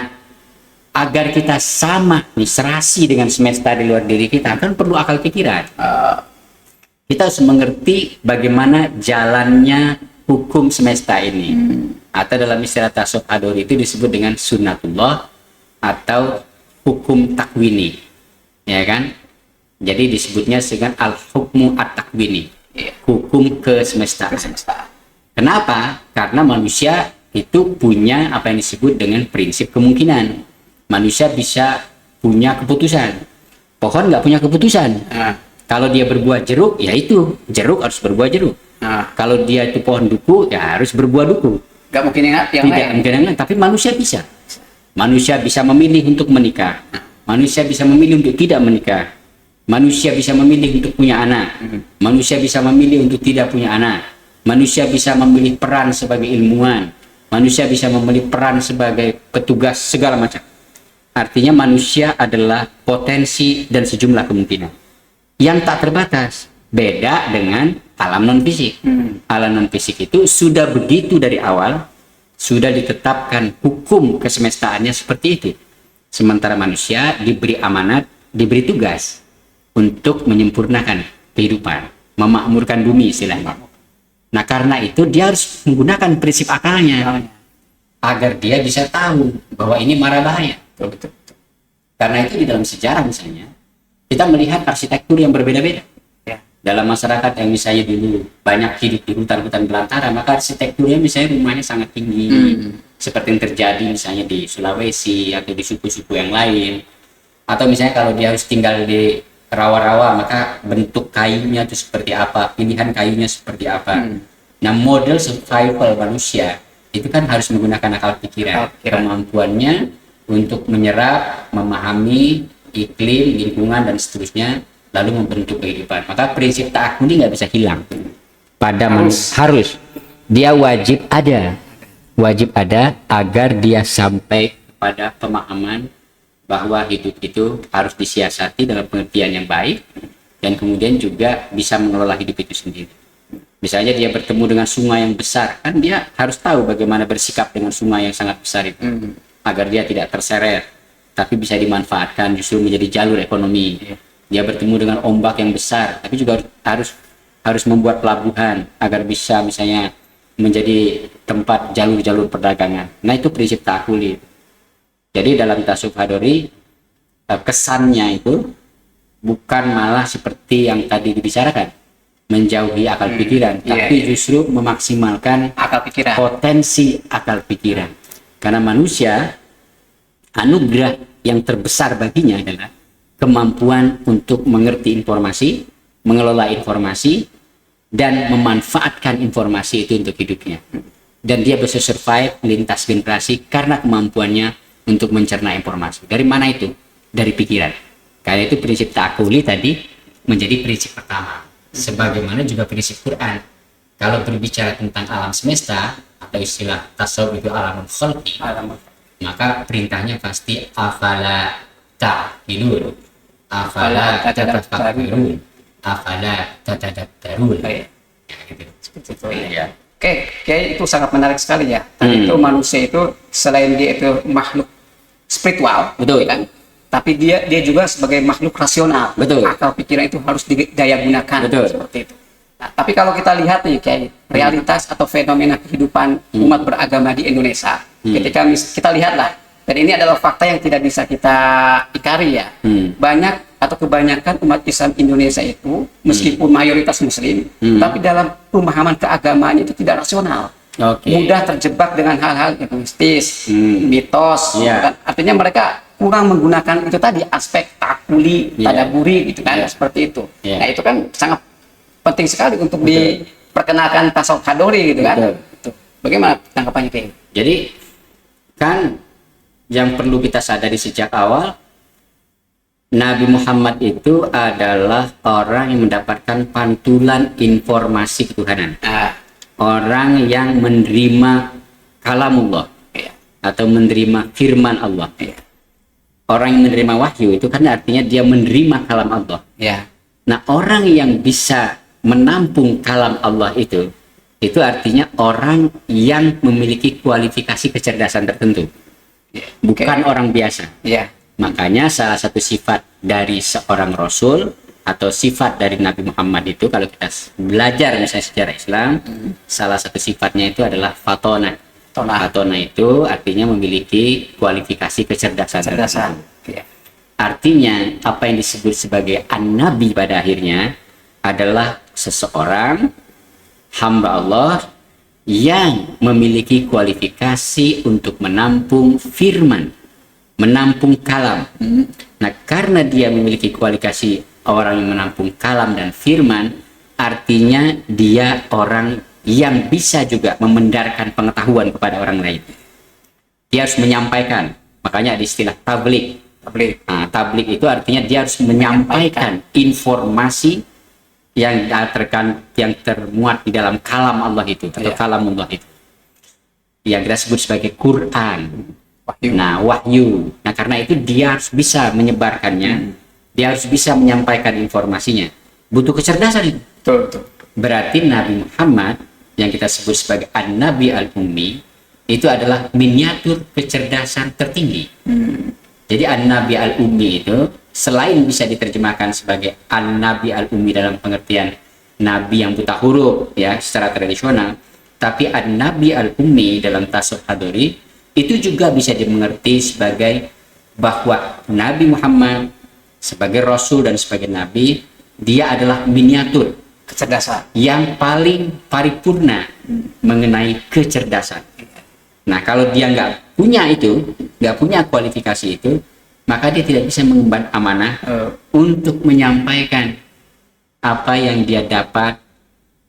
agar kita sama nih, serasi dengan semesta di luar diri kita, kan perlu akal pikiran. Kita harus mengerti bagaimana jalannya hukum semesta ini. Atau dalam istilah tasawuf Hadori itu disebut dengan sunnatullah atau hukum takwini, ya kan? Jadi disebutnya dengan al-hukmu at-takwini, hukum kesemestaan. Kenapa? Karena manusia itu punya apa yang disebut dengan prinsip kemungkinan. Manusia bisa punya keputusan. Pohon nggak punya keputusan. Kalau dia berbuah jeruk, ya itu jeruk harus berbuah jeruk. Kalau dia itu pohon duku, ya harus berbuah duku. Nggak mungkin yang tidak mungkin yang lain, tapi manusia bisa. Manusia bisa memilih untuk menikah. Manusia bisa memilih untuk tidak menikah. Manusia bisa memilih untuk punya anak. Manusia bisa memilih untuk tidak punya anak. Manusia bisa memilih peran sebagai ilmuwan. Manusia bisa memilih peran sebagai petugas segala macam. Artinya manusia adalah potensi dan sejumlah kemungkinan yang tak terbatas. Beda dengan alam non-fisik. Alam non-fisik itu sudah begitu dari awal, sudah ditetapkan hukum kesemestaannya seperti itu. Sementara manusia diberi amanat, diberi tugas untuk menyempurnakan kehidupan, memakmurkan bumi istilahnya. Nah, karena itu dia harus menggunakan prinsip akalnya agar dia bisa tahu bahwa ini mara bahaya. Betul. Karena itu di dalam sejarah misalnya kita melihat arsitektur yang berbeda-beda. Dalam masyarakat yang misalnya dulu banyak hidup di hutan-hutan belantara, maka arsitekturnya misalnya rumahnya sangat tinggi, seperti yang terjadi misalnya di Sulawesi atau di suku-suku yang lain. Atau misalnya kalau dia harus tinggal di rawa-rawa, maka bentuk kayunya itu seperti apa, pilihan kayunya seperti apa. Nah, model survival manusia itu kan harus menggunakan akal pikiran, kemampuannya untuk menyerap, memahami iklim, lingkungan, dan seterusnya, lalu membentuk kehidupan. Maka prinsip ta'akkudi nggak bisa hilang pada manusia. Harus, dia wajib ada agar dia sampai kepada pemahaman bahwa hidup itu harus disiasati dalam pengertian yang baik, dan kemudian juga bisa mengelola hidup itu sendiri. Misalnya dia bertemu dengan sungai yang besar, kan dia harus tahu bagaimana bersikap dengan sungai yang sangat besar itu, agar dia tidak terseret, tapi bisa dimanfaatkan justru menjadi jalur ekonomi. Dia bertemu dengan ombak yang besar, tapi juga harus membuat pelabuhan agar bisa misalnya menjadi tempat jalur-jalur perdagangan. Nah, itu prinsip ta'akkuli. Jadi dalam tasawuf Hadori, kesannya itu bukan malah seperti yang tadi dibicarakan, menjauhi akal pikiran, tapi justru memaksimalkan akal pikiran, potensi akal pikiran. Karena manusia, anugerah yang terbesar baginya adalah kemampuan untuk mengerti informasi, mengelola informasi, dan memanfaatkan informasi itu untuk hidupnya. Dan dia bisa survive lintas generasi karena kemampuannya untuk mencerna informasi. Dari mana itu? Dari pikiran. Karena itu prinsip ta'akkuli tadi menjadi prinsip pertama. Sebagaimana juga prinsip Quran. Kalau berbicara tentang alam semesta, atau istilah tasawuf itu alamul khalqi, maka perintahnya pasti afala ta'qilun, afala tatafakkarun, afala tatadabbarun. Baik. Ya, gitu. Seperti itu ya. Ya. Oke, itu sangat menarik sekali ya. Tadi itu manusia itu selain dia itu makhluk spiritual, Betul. kan? Tapi dia juga sebagai makhluk rasional. Betul. Akal pikiran itu harus didaya gunakan. Betul. Seperti itu. Nah, tapi kalau kita lihat nih kayak realitas atau fenomena kehidupan umat beragama di Indonesia, ketika kita lihatlah, dan ini adalah fakta yang tidak bisa kita ingkari ya. Banyak atau kebanyakan umat Islam Indonesia itu meskipun mayoritas Muslim, tapi dalam pemahaman keagamaannya itu tidak rasional. Oke. Mudah terjebak dengan hal-hal yang mistis, mitos. Iya. Kan? Artinya mereka kurang menggunakan itu tadi aspek takuli, Iya. tadaburi gitu kan, Iya. seperti itu. Iya. Nah itu kan sangat penting sekali untuk diperkenalkan tasawuf hadori gitu kan. Betul. Itu. Bagaimana tanggapannya kayak ini? Jadi kan yang perlu kita sadari sejak awal, Nabi Muhammad itu adalah orang yang mendapatkan pantulan informasi ketuhanan. Nah, Orang yang menerima kalamullah iya. atau menerima firman Allah. Iya. Orang yang menerima wahyu itu kan artinya dia menerima kalam Allah. Ya. Nah, orang yang bisa menampung kalam Allah itu artinya orang yang memiliki kualifikasi kecerdasan tertentu. Iya. Bukan orang biasa. Iya. Makanya salah satu sifat dari seorang Rasul atau sifat dari Nabi Muhammad itu, kalau kita belajar misalnya sejarah Islam, salah satu sifatnya itu adalah fatona. Fatona itu artinya memiliki kualifikasi kecerdasan. Kecerdasan. tertentu. Iya. Artinya apa yang disebut sebagai an-nabi pada akhirnya adalah seseorang hamba Allah yang memiliki kualifikasi untuk menampung firman, menampung kalam. Nah, karena dia memiliki kualifikasi orang yang menampung kalam dan firman, artinya dia orang yang bisa juga memendarkan pengetahuan kepada orang lain. Dia harus menyampaikan, makanya ada istilah tablik. Nah, tablik itu artinya dia harus menyampaikan informasi yang termuat di dalam kalam Allah itu atau kalam Allah itu, yang kita sebut sebagai Quran. Wahyu. Nah, wahyu. Nah, karena itu dia harus bisa menyebarkannya, dia harus bisa menyampaikan informasinya. Butuh kecerdasan. Betul, betul. Berarti Nabi Muhammad yang kita sebut sebagai An-Nabi Al-Ummi itu adalah miniatur kecerdasan tertinggi. Jadi An-Nabi Al-Ummi itu selain bisa diterjemahkan sebagai An-Nabi Al-Ummi dalam pengertian Nabi yang buta huruf ya secara tradisional, tapi An-Nabi Al-Ummi dalam tasawuf hadori itu juga bisa dimengerti sebagai bahwa Nabi Muhammad sebagai Rasul dan sebagai Nabi, dia adalah miniatur Kecerdasan. yang paling paripurna mengenai kecerdasan. Nah, kalau dia nggak punya itu, nggak punya kualifikasi itu, maka dia tidak bisa mengemban amanah untuk menyampaikan apa yang dia dapat,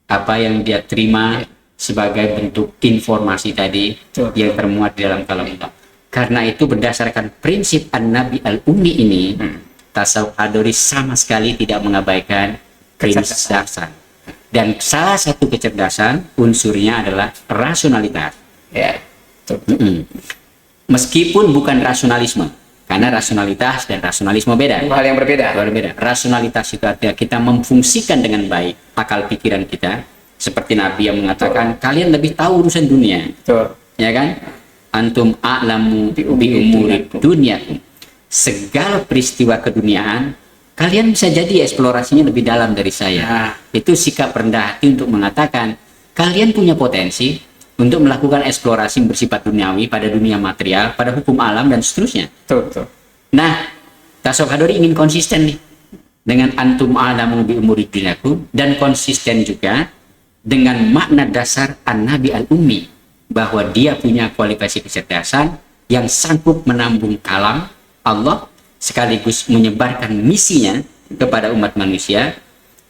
apa yang dia terima sebagai bentuk informasi tadi yang termuat di dalam kalam Allah. Karena itu berdasarkan prinsip An-Nabi Al-Ummi ini, tasawuf hadori sama sekali tidak mengabaikan kecerdasan. Dan salah satu kecerdasan unsurnya adalah rasionalitas. Ya. Meskipun bukan rasionalisme, karena rasionalitas dan rasionalisme beda. Dua hal yang berbeda. Berbeda. Rasionalitas itu artinya kita memfungsikan dengan baik akal pikiran kita, seperti Nabi yang mengatakan kalian lebih tahu urusan dunia, Betul. ya kan? Antum a'lamu bi umuri dunyakum. Segala peristiwa keduniaan kalian bisa jadi eksplorasinya lebih dalam dari saya. Nah. Itu sikap rendah hati untuk mengatakan kalian punya potensi untuk melakukan eksplorasi bersifat duniawi pada dunia material, pada hukum alam dan seterusnya. Betul, betul. Nah, tasawuf hadori ingin konsisten nih dengan antum a'lamu bi umuri dunyakum, dan konsisten juga dengan makna dasar An-Nabi Al-Ummi, bahwa dia punya kualifikasi kecerdasan yang sanggup menambung kalam Allah sekaligus menyebarkan misinya kepada umat manusia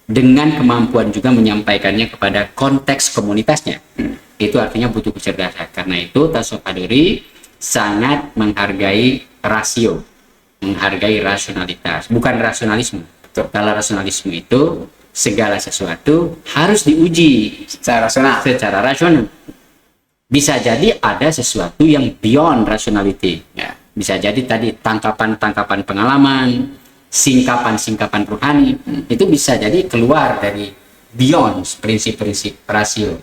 dengan kemampuan juga menyampaikannya kepada konteks komunitasnya. Itu artinya butuh kecerdasan. Karena itu tasawuf hadori sangat menghargai rasio, menghargai rasionalitas, bukan rasionalisme. Kalau rasionalisme itu segala sesuatu harus diuji Secara rasional. secara rasional. Bisa jadi ada sesuatu yang beyond rationality. Ya. Bisa jadi tadi tangkapan-tangkapan pengalaman, singkapan-singkapan rohani, itu bisa jadi keluar dari beyond prinsip-prinsip rasio.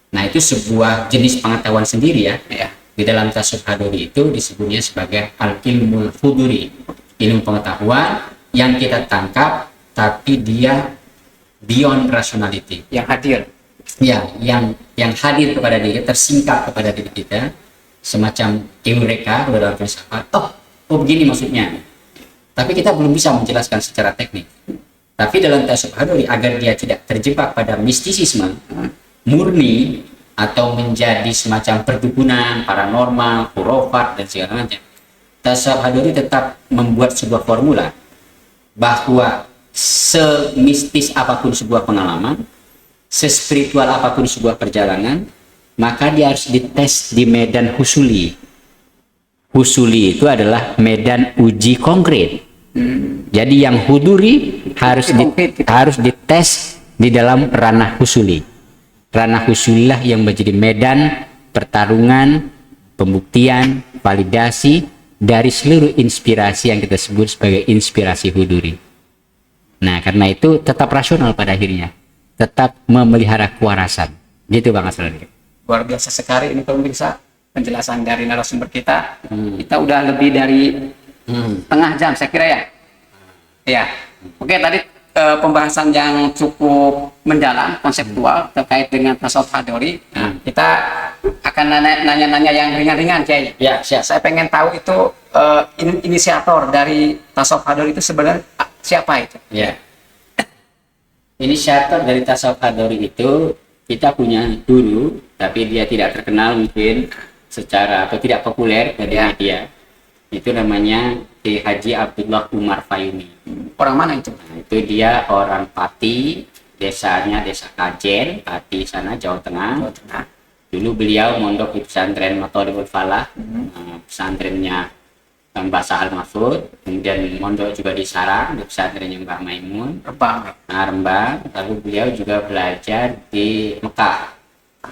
Nah, itu sebuah jenis pengetahuan sendiri ya. Ya. Di dalam tasawuf hadori itu disebutnya sebagai al-ilmul huduri, ilmu pengetahuan yang kita tangkap tapi dia beyond rationality. Yang hadir. Ya, yang hadir kepada diri, tersingkap kepada diri kita, semacam eureka dalam filsafat. Oh begini maksudnya. Tapi kita belum bisa menjelaskan secara teknik. Tapi dalam tasawuf hadori, agar dia tidak terjebak pada mistisisme murni atau menjadi semacam perdukunan, paranormal, khurafat dan segala macam, tasawuf hadori tetap membuat sebuah formula bahwa semistis apapun sebuah pengalaman, sespiritual apapun sebuah perjalanan, maka dia harus dites di medan husuli. Husuli itu adalah medan uji konkret. Jadi yang huduri harus dites di dalam ranah husuli. Ranah husulilah yang menjadi medan pertarungan, pembuktian, validasi dari seluruh inspirasi yang kita sebut sebagai inspirasi huduri. Nah, karena itu tetap rasional pada akhirnya. Tetap memelihara kewarasan. Gitu Bang Asrul. Luar biasa sekali ini pemirsa, penjelasan dari narasumber kita. Kita udah lebih dari tengah jam saya kira ya. Ya. Oke, tadi pembahasan yang cukup mendalam, konseptual terkait dengan tasawuf hadori. Nah, kita akan nanya-nanya yang ringan-ringan Kiai. Ya, siap. Saya pengen tahu itu inisiator dari tasawuf hadori itu sebenarnya siapa itu? Ya. Inisiator dari tasawuf hadori itu kita punya guru, tapi dia tidak terkenal mungkin secara atau tidak populer dari media. Itu namanya Ki Haji Abdullah Umar Fayumi. Orang mana itu? Nah, itu dia orang Pati, desanya Desa Kajen, Pati sana Jawa Tengah. Jawa Tengah. Dulu beliau mondok di pesantren Mathalibul Falah, pesantrennya Mbah Sahal Mahfud, kemudian mondok juga di Sarang, di pesantrennya Mbah Maimun. Rembang. Nah, Rembang. Lalu beliau juga belajar di Mekah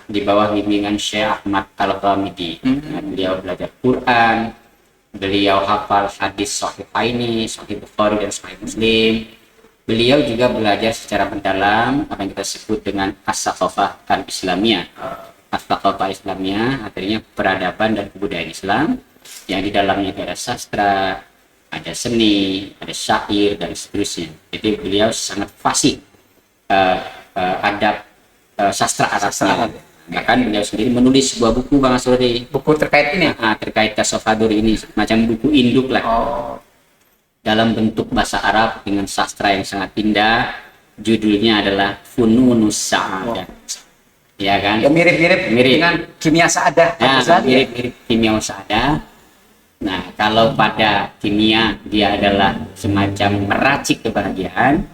di bawah bimbingan Syekh Ahmad Al-Ghamidi. Nah, beliau belajar Quran, beliau hafal hadis Sahihaini, Sahih Bukhari dan Sahih Muslim. Beliau juga belajar secara mendalam apa yang kita sebut dengan as-saqafah al-islamiyah. As-saqafah Islamiyah artinya peradaban dan kebudayaan Islam, yang di dalamnya ada sastra, ada seni, ada syair dan seterusnya. Jadi beliau sangat fasih adab sastra Arabnya. Bahkan beliau sendiri menulis sebuah buku Bang Asrori, Buku terkait ini. terkait tasawuf hadori ini, macam buku induk lah, dalam bentuk bahasa Arab dengan sastra yang sangat indah. Judulnya adalah Fununus Sa'adah. Ya kan? Ya mirip-mirip dengan kimia sa'adah. Nah, mirip-mirip kimia sa'adah. Nah, kalau pada kimia dia adalah semacam meracik kebahagiaan.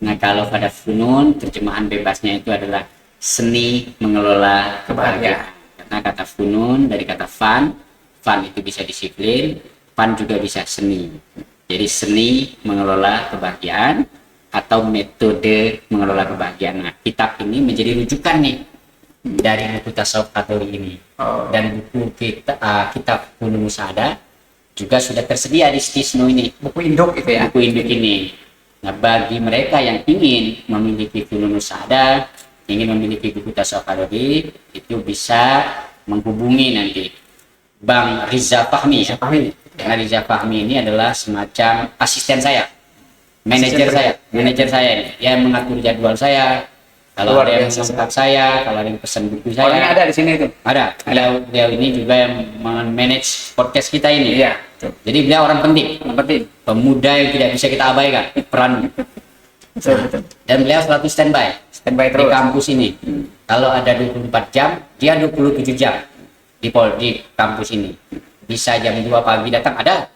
Nah, kalau pada funun, terjemahan bebasnya itu adalah seni mengelola kebahagiaan. Karena kata funun dari kata fan itu bisa disiplin, fan juga bisa seni. Jadi seni mengelola kebahagiaan atau metode mengelola kebahagiaan. Nah, kitab ini menjadi rujukan nih dari buku tasawuf hadori ini. Dan buku kitab Funun Sa'adah juga sudah tersedia di Stisno ini. Buku induk itu ya. Buku induk ini. Nah, bagi mereka yang ingin memiliki Funun Sa'adah, ingin memiliki buku tasawuf hadori, itu bisa menghubungi nanti Bang Riza Fahmi. Karena Riza Fahmi ini adalah semacam asisten saya, manajer saya ini. Dia mengatur jadwal saya. Kalau ada yang kontak saya, kalau ada yang pesan buku saya. Orangnya ada di sini itu. Ada. Beliau ini juga yang manage podcast kita ini. Iya. Jadi beliau orang penting. Pemuda yang tidak bisa kita abaikan perannya. Betul. Dan beliau selalu standby Standby di terus. kampus ini. Kalau ada 24 jam, dia 27 jam di kampus ini. Bisa jam 2 pagi datang, ada.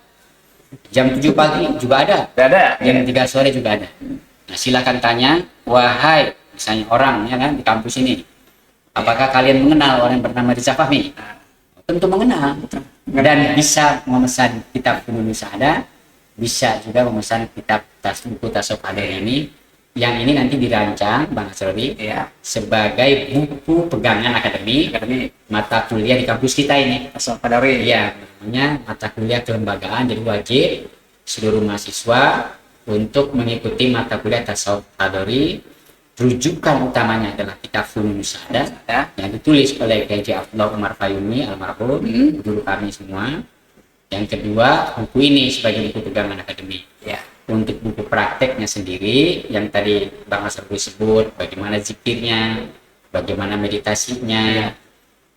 Jam 7 pagi juga ada. Ada. Jam 3 sore juga ada. Nah, silakan tanya, wahai misalnya orang ya kan di kampus ini, apakah kalian mengenal orang yang bernama Riza Fahmi? Tentu mengenal. Dan bisa memesan kitab Funun Sa'adah, bisa juga memesan kitab buku tasawuf hadori ini yang ini nanti dirancang Bang Asrori Ya. sebagai buku pegangan akademik mata kuliah di kampus kita ini. Tasawuf Hadori. Iya, namanya mata kuliah kelembagaan, jadi wajib seluruh mahasiswa untuk mengikuti mata kuliah Tasawuf Hadori. Rujukan utamanya adalah kitab Funun Musadah Ya. yang ditulis oleh Kiai Abdullah Umar Fayumi almarhum, guru kami semua. Yang kedua, buku ini sebagai buku pegangan akademik. Ya. Untuk buku prakteknya sendiri, yang tadi Bang Asrul sebut, bagaimana zikirnya, bagaimana meditasinya,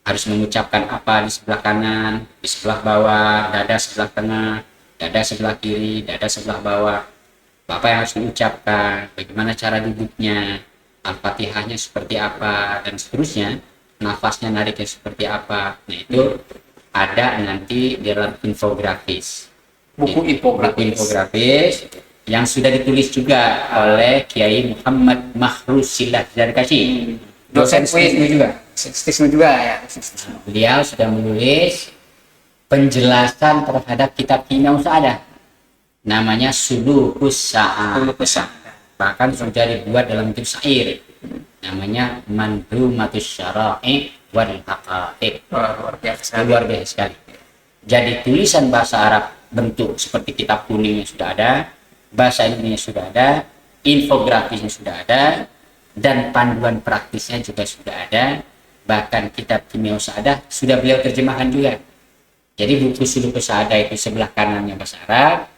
harus mengucapkan apa di sebelah kanan, di sebelah bawah, dada sebelah tengah, dada sebelah kiri, dada sebelah bawah. Apa yang harus diucapkan, bagaimana cara duduknya, Al-Fatihahnya seperti apa, dan seterusnya, nafasnya nariknya seperti apa. Nah itu ada nanti di dalam infografis. Buku infografis yang sudah ditulis juga oleh Kiai Muhammad Mahrusillah Zarkashi, Dosen Stisnu juga. Stisnu juga ya. Beliau sudah menulis penjelasan terhadap kitab Kimia Musadah, namanya Sulukus Sa'adah. Sulukus Sa'adah. Bahkan sudah dibuat dalam bentuk syair, namanya Mandhumatus Syara'i wal Haqa'iq. Luar biasa. Luar biasa sekali. Jadi tulisan bahasa Arab bentuk seperti kitab kuningnya sudah ada, bahasa Indonesia sudah ada, infografisnya sudah ada, dan panduan praktisnya juga sudah ada. Bahkan kitab Kimia Musadah sudah beliau terjemahkan juga. Jadi buku Sulukus Sa'adah itu sebelah kanannya bahasa Arab,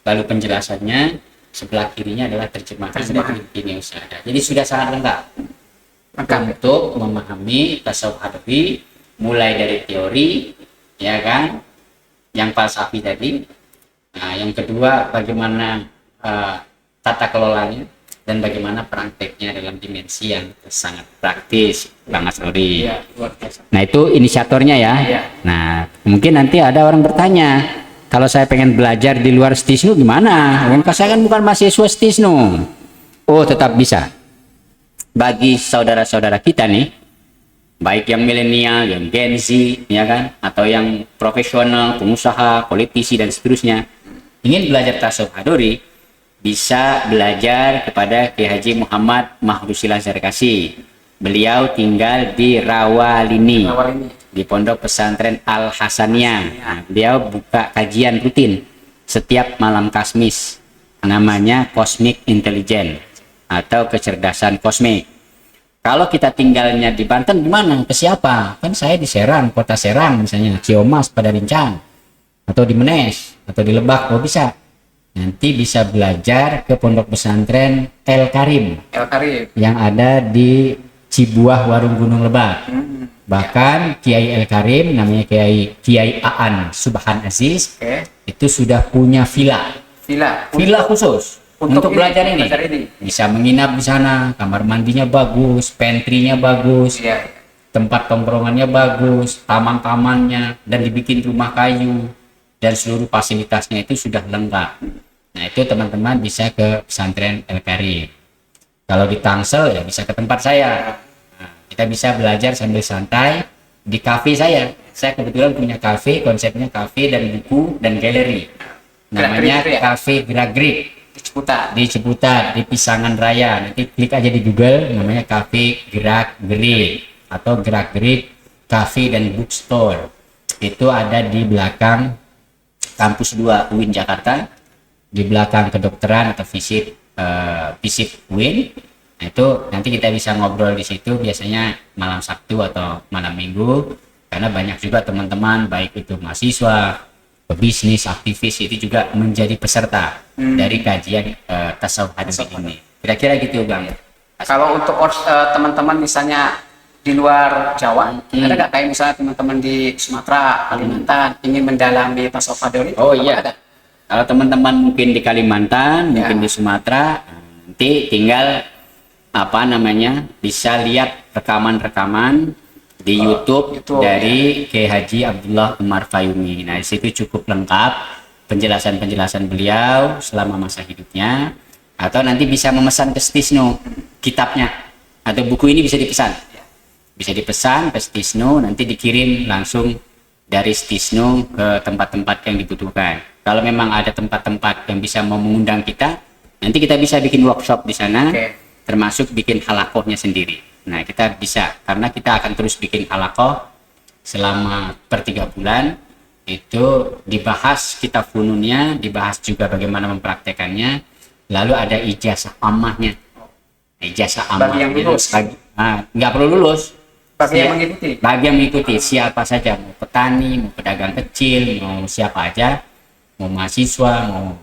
lalu penjelasannya sebelah kirinya adalah terjemahan dari Kimia Musadah. Jadi sudah sangat lengkap untuk memahami tasawuf Hadori, mulai dari teori, ya kan, yang falsafi tadi. Nah, yang kedua bagaimana tata kelolanya dan bagaimana prakteknya dalam dimensi yang sangat praktis, Bang Asrori. Iya, luar biasa. Nah itu inisiatornya ya. Iya. Nah mungkin nanti ada orang bertanya, kalau saya pengen belajar di luar Stisnu gimana? Saya kan bukan mahasiswa Stisnu. Oh tetap bisa. Bagi saudara-saudara kita nih, baik yang milenial, yang Gen Z, ya kan, atau yang profesional, pengusaha, politisi dan seterusnya, ingin belajar tasawuf Hadori, bisa belajar kepada Kiai Haji Muhammad Mahrusillah Zarkashi. Beliau tinggal di Rawalini, di Pondok Pesantren Al Hasaniyah. Nah, beliau buka kajian rutin setiap malam Kamis, namanya Cosmic Intelligence atau kecerdasan kosmik. Kalau kita tinggalnya di Banten gimana? Ke siapa? Kan saya di Serang, kota Serang misalnya, Ciamas, Padarincang, atau di Menes, atau di Lebak, oh bisa. Nanti bisa belajar ke Pondok Pesantren El Karim yang ada di Cibuah, Warung Gunung Lebak. Bahkan Kiai El Karim, namanya Kiai Aan Subhan Aziz, itu sudah punya villa khusus untuk belajar ini. Bisa menginap di sana, kamar mandinya bagus, pantry-nya bagus, tempat tongkrongannya bagus, taman-tamannya, dan dibikin rumah kayu, dan seluruh fasilitasnya itu sudah lengkap. Nah itu teman-teman bisa ke pesantren El Karim. Kalau di Tangsel ya bisa ke tempat saya. Nah, kita bisa belajar sambil santai di kafe saya. Saya kebetulan punya kafe, konsepnya kafe dan buku dan galeri. Namanya Kafe Gerak-Gerik di Ciputat, di Pisangan Raya. Nanti klik aja di Google, namanya Kafe Gerak-Gerik atau Gerak-Gerik Cafe dan Bookstore. Itu ada di belakang Kampus 2 UIN Jakarta, di belakang kedokteran atau fisip UIN. Nah, itu nanti kita bisa ngobrol di situ biasanya malam Sabtu atau malam Minggu, karena banyak juga teman-teman baik itu mahasiswa, pebisnis, aktivis itu juga menjadi peserta dari kajian tasawuf Hadori ini. Kira-kira gitu Bang. Kalau untuk teman-teman misalnya di luar Jawa, ada nggak kayak misalnya teman-teman di Sumatera, Kalimantan ingin mendalami tasawuf Hadori? Oh iya. Kalau teman-teman mungkin di Kalimantan, mungkin di Sumatera, nanti tinggal bisa lihat rekaman-rekaman di YouTube dari Kiai Haji Abdullah Umar Fayumi. Nah, di situ cukup lengkap penjelasan-penjelasan beliau selama masa hidupnya. Atau nanti bisa memesan ke Stisnu kitabnya atau buku ini bisa dipesan. Bisa dipesan ke Stisnu, nanti dikirim langsung dari Stisnu ke tempat-tempat yang dibutuhkan. Kalau memang ada tempat-tempat yang bisa mengundang kita, Nanti kita bisa bikin workshop di sana, Oke. termasuk bikin halakohnya sendiri. Nah, kita bisa, karena kita akan terus bikin halakoh selama per 3 bulan. Itu dibahas kitab fununnya, dibahas juga bagaimana mempraktekannya, lalu ada ijazah amahnya. Ijazah Bagi yang amahnya, lulus. nggak perlu lulus. Bagi yang Siap- mengikuti. Bagi yang mengikuti, siapa saja, mau petani, mau pedagang kecil, mau siapa aja, mau mahasiswa, mau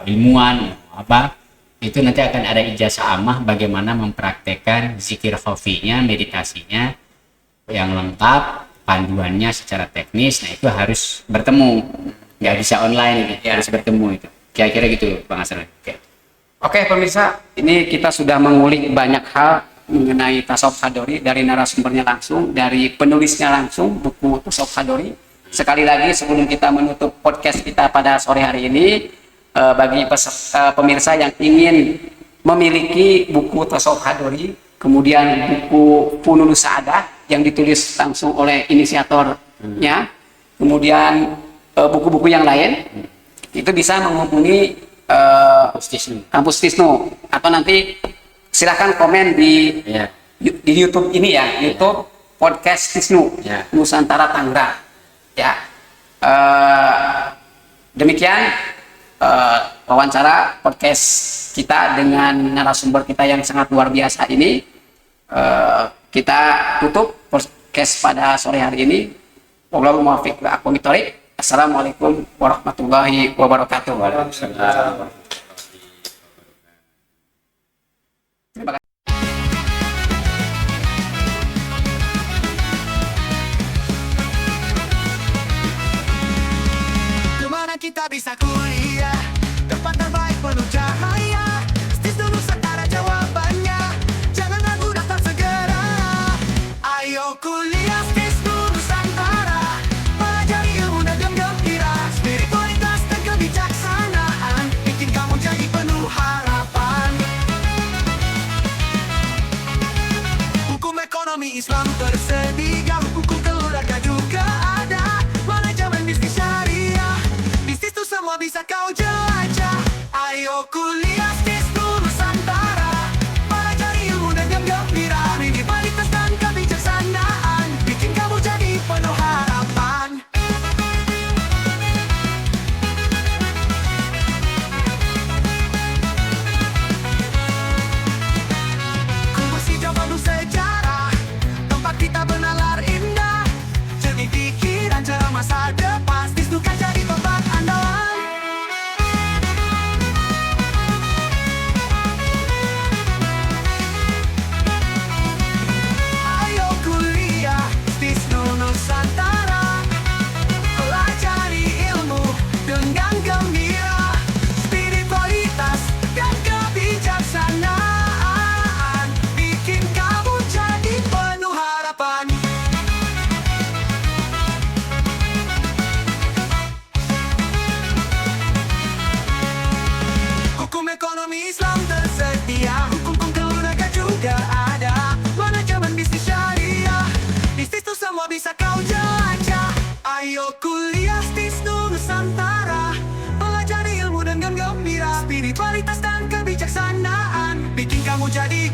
ilmuwan, mau apa, itu nanti akan ada ijazah amah bagaimana mempraktekkan zikir khafinya, meditasinya yang lengkap, panduannya secara teknis. Nah, itu harus bertemu, nggak bisa online, Ya. harus bertemu itu. Kira-kira gitu, Bang Asran. Oke pemirsa, ini kita sudah mengulik banyak hal mengenai tasawuf Hadori dari narasumbernya langsung, dari penulisnya langsung buku tasawuf Hadori. Sekali lagi sebelum kita menutup podcast kita pada sore hari ini, bagi pemirsa yang ingin memiliki buku tasawuf Hadori, kemudian buku Fununus Sa'adah yang ditulis langsung oleh inisiatornya, kemudian buku-buku yang lain, itu bisa menghubungi Kampus Tisnu, atau nanti silahkan komen di Ya. di YouTube ini ya, YouTube podcast Tisnu Ya. Nusantara Tangerang. Ya, demikian wawancara podcast kita dengan narasumber kita yang sangat luar biasa ini. Kita tutup podcast pada sore hari ini. Wallahu muwaffiq wa aqwamit thoriq. Assalamualaikum warahmatullahi wabarakatuh. Terima kasih. Dimana kita bisa kuliah, tempat terbaik penuh cahaya. Stisnu Nusantara jawabannya, jangan ragu datang segera. Ayo kuliah Stisnu Nusantara, pelajari ilmu dan gembira, spiritualitas dan kebijaksanaan, bikin kamu jadi penuh harapan. Hukum ekonomi Islam tersedia, hukum keluarga juga ada, manajemen bisnis syariah, bisnis itu semua bisa kau jelajah. Ayo kuliah Stisnu Nusantara, pelajari ilmu dan gembira, spiritualitas dan kebijaksanaan, bikin kamu jadi penuh harapan. Kumpul hijau penuh sejarah, tempat kita bernalar indah, jernih pikiran cerah masa depan, Stisnu kan jadi tempat andalan. Ayo kuliah Stisnu Nusantara, pelajari ilmu dengan gembira, spiritualitas dan kebijaksanaan, bikin kamu jadi penuh harapan. Hukum ekonomi Islam tersedia, hukum keluarga juga ada, manajemen bisnis syariah, bisnis itu semua bisa kau jelajah. Ayo kuliah Stisnu Nusantara, pelajari ilmu dan gembira, spiritualitas dan kebijaksanaan, bikin kamu jadi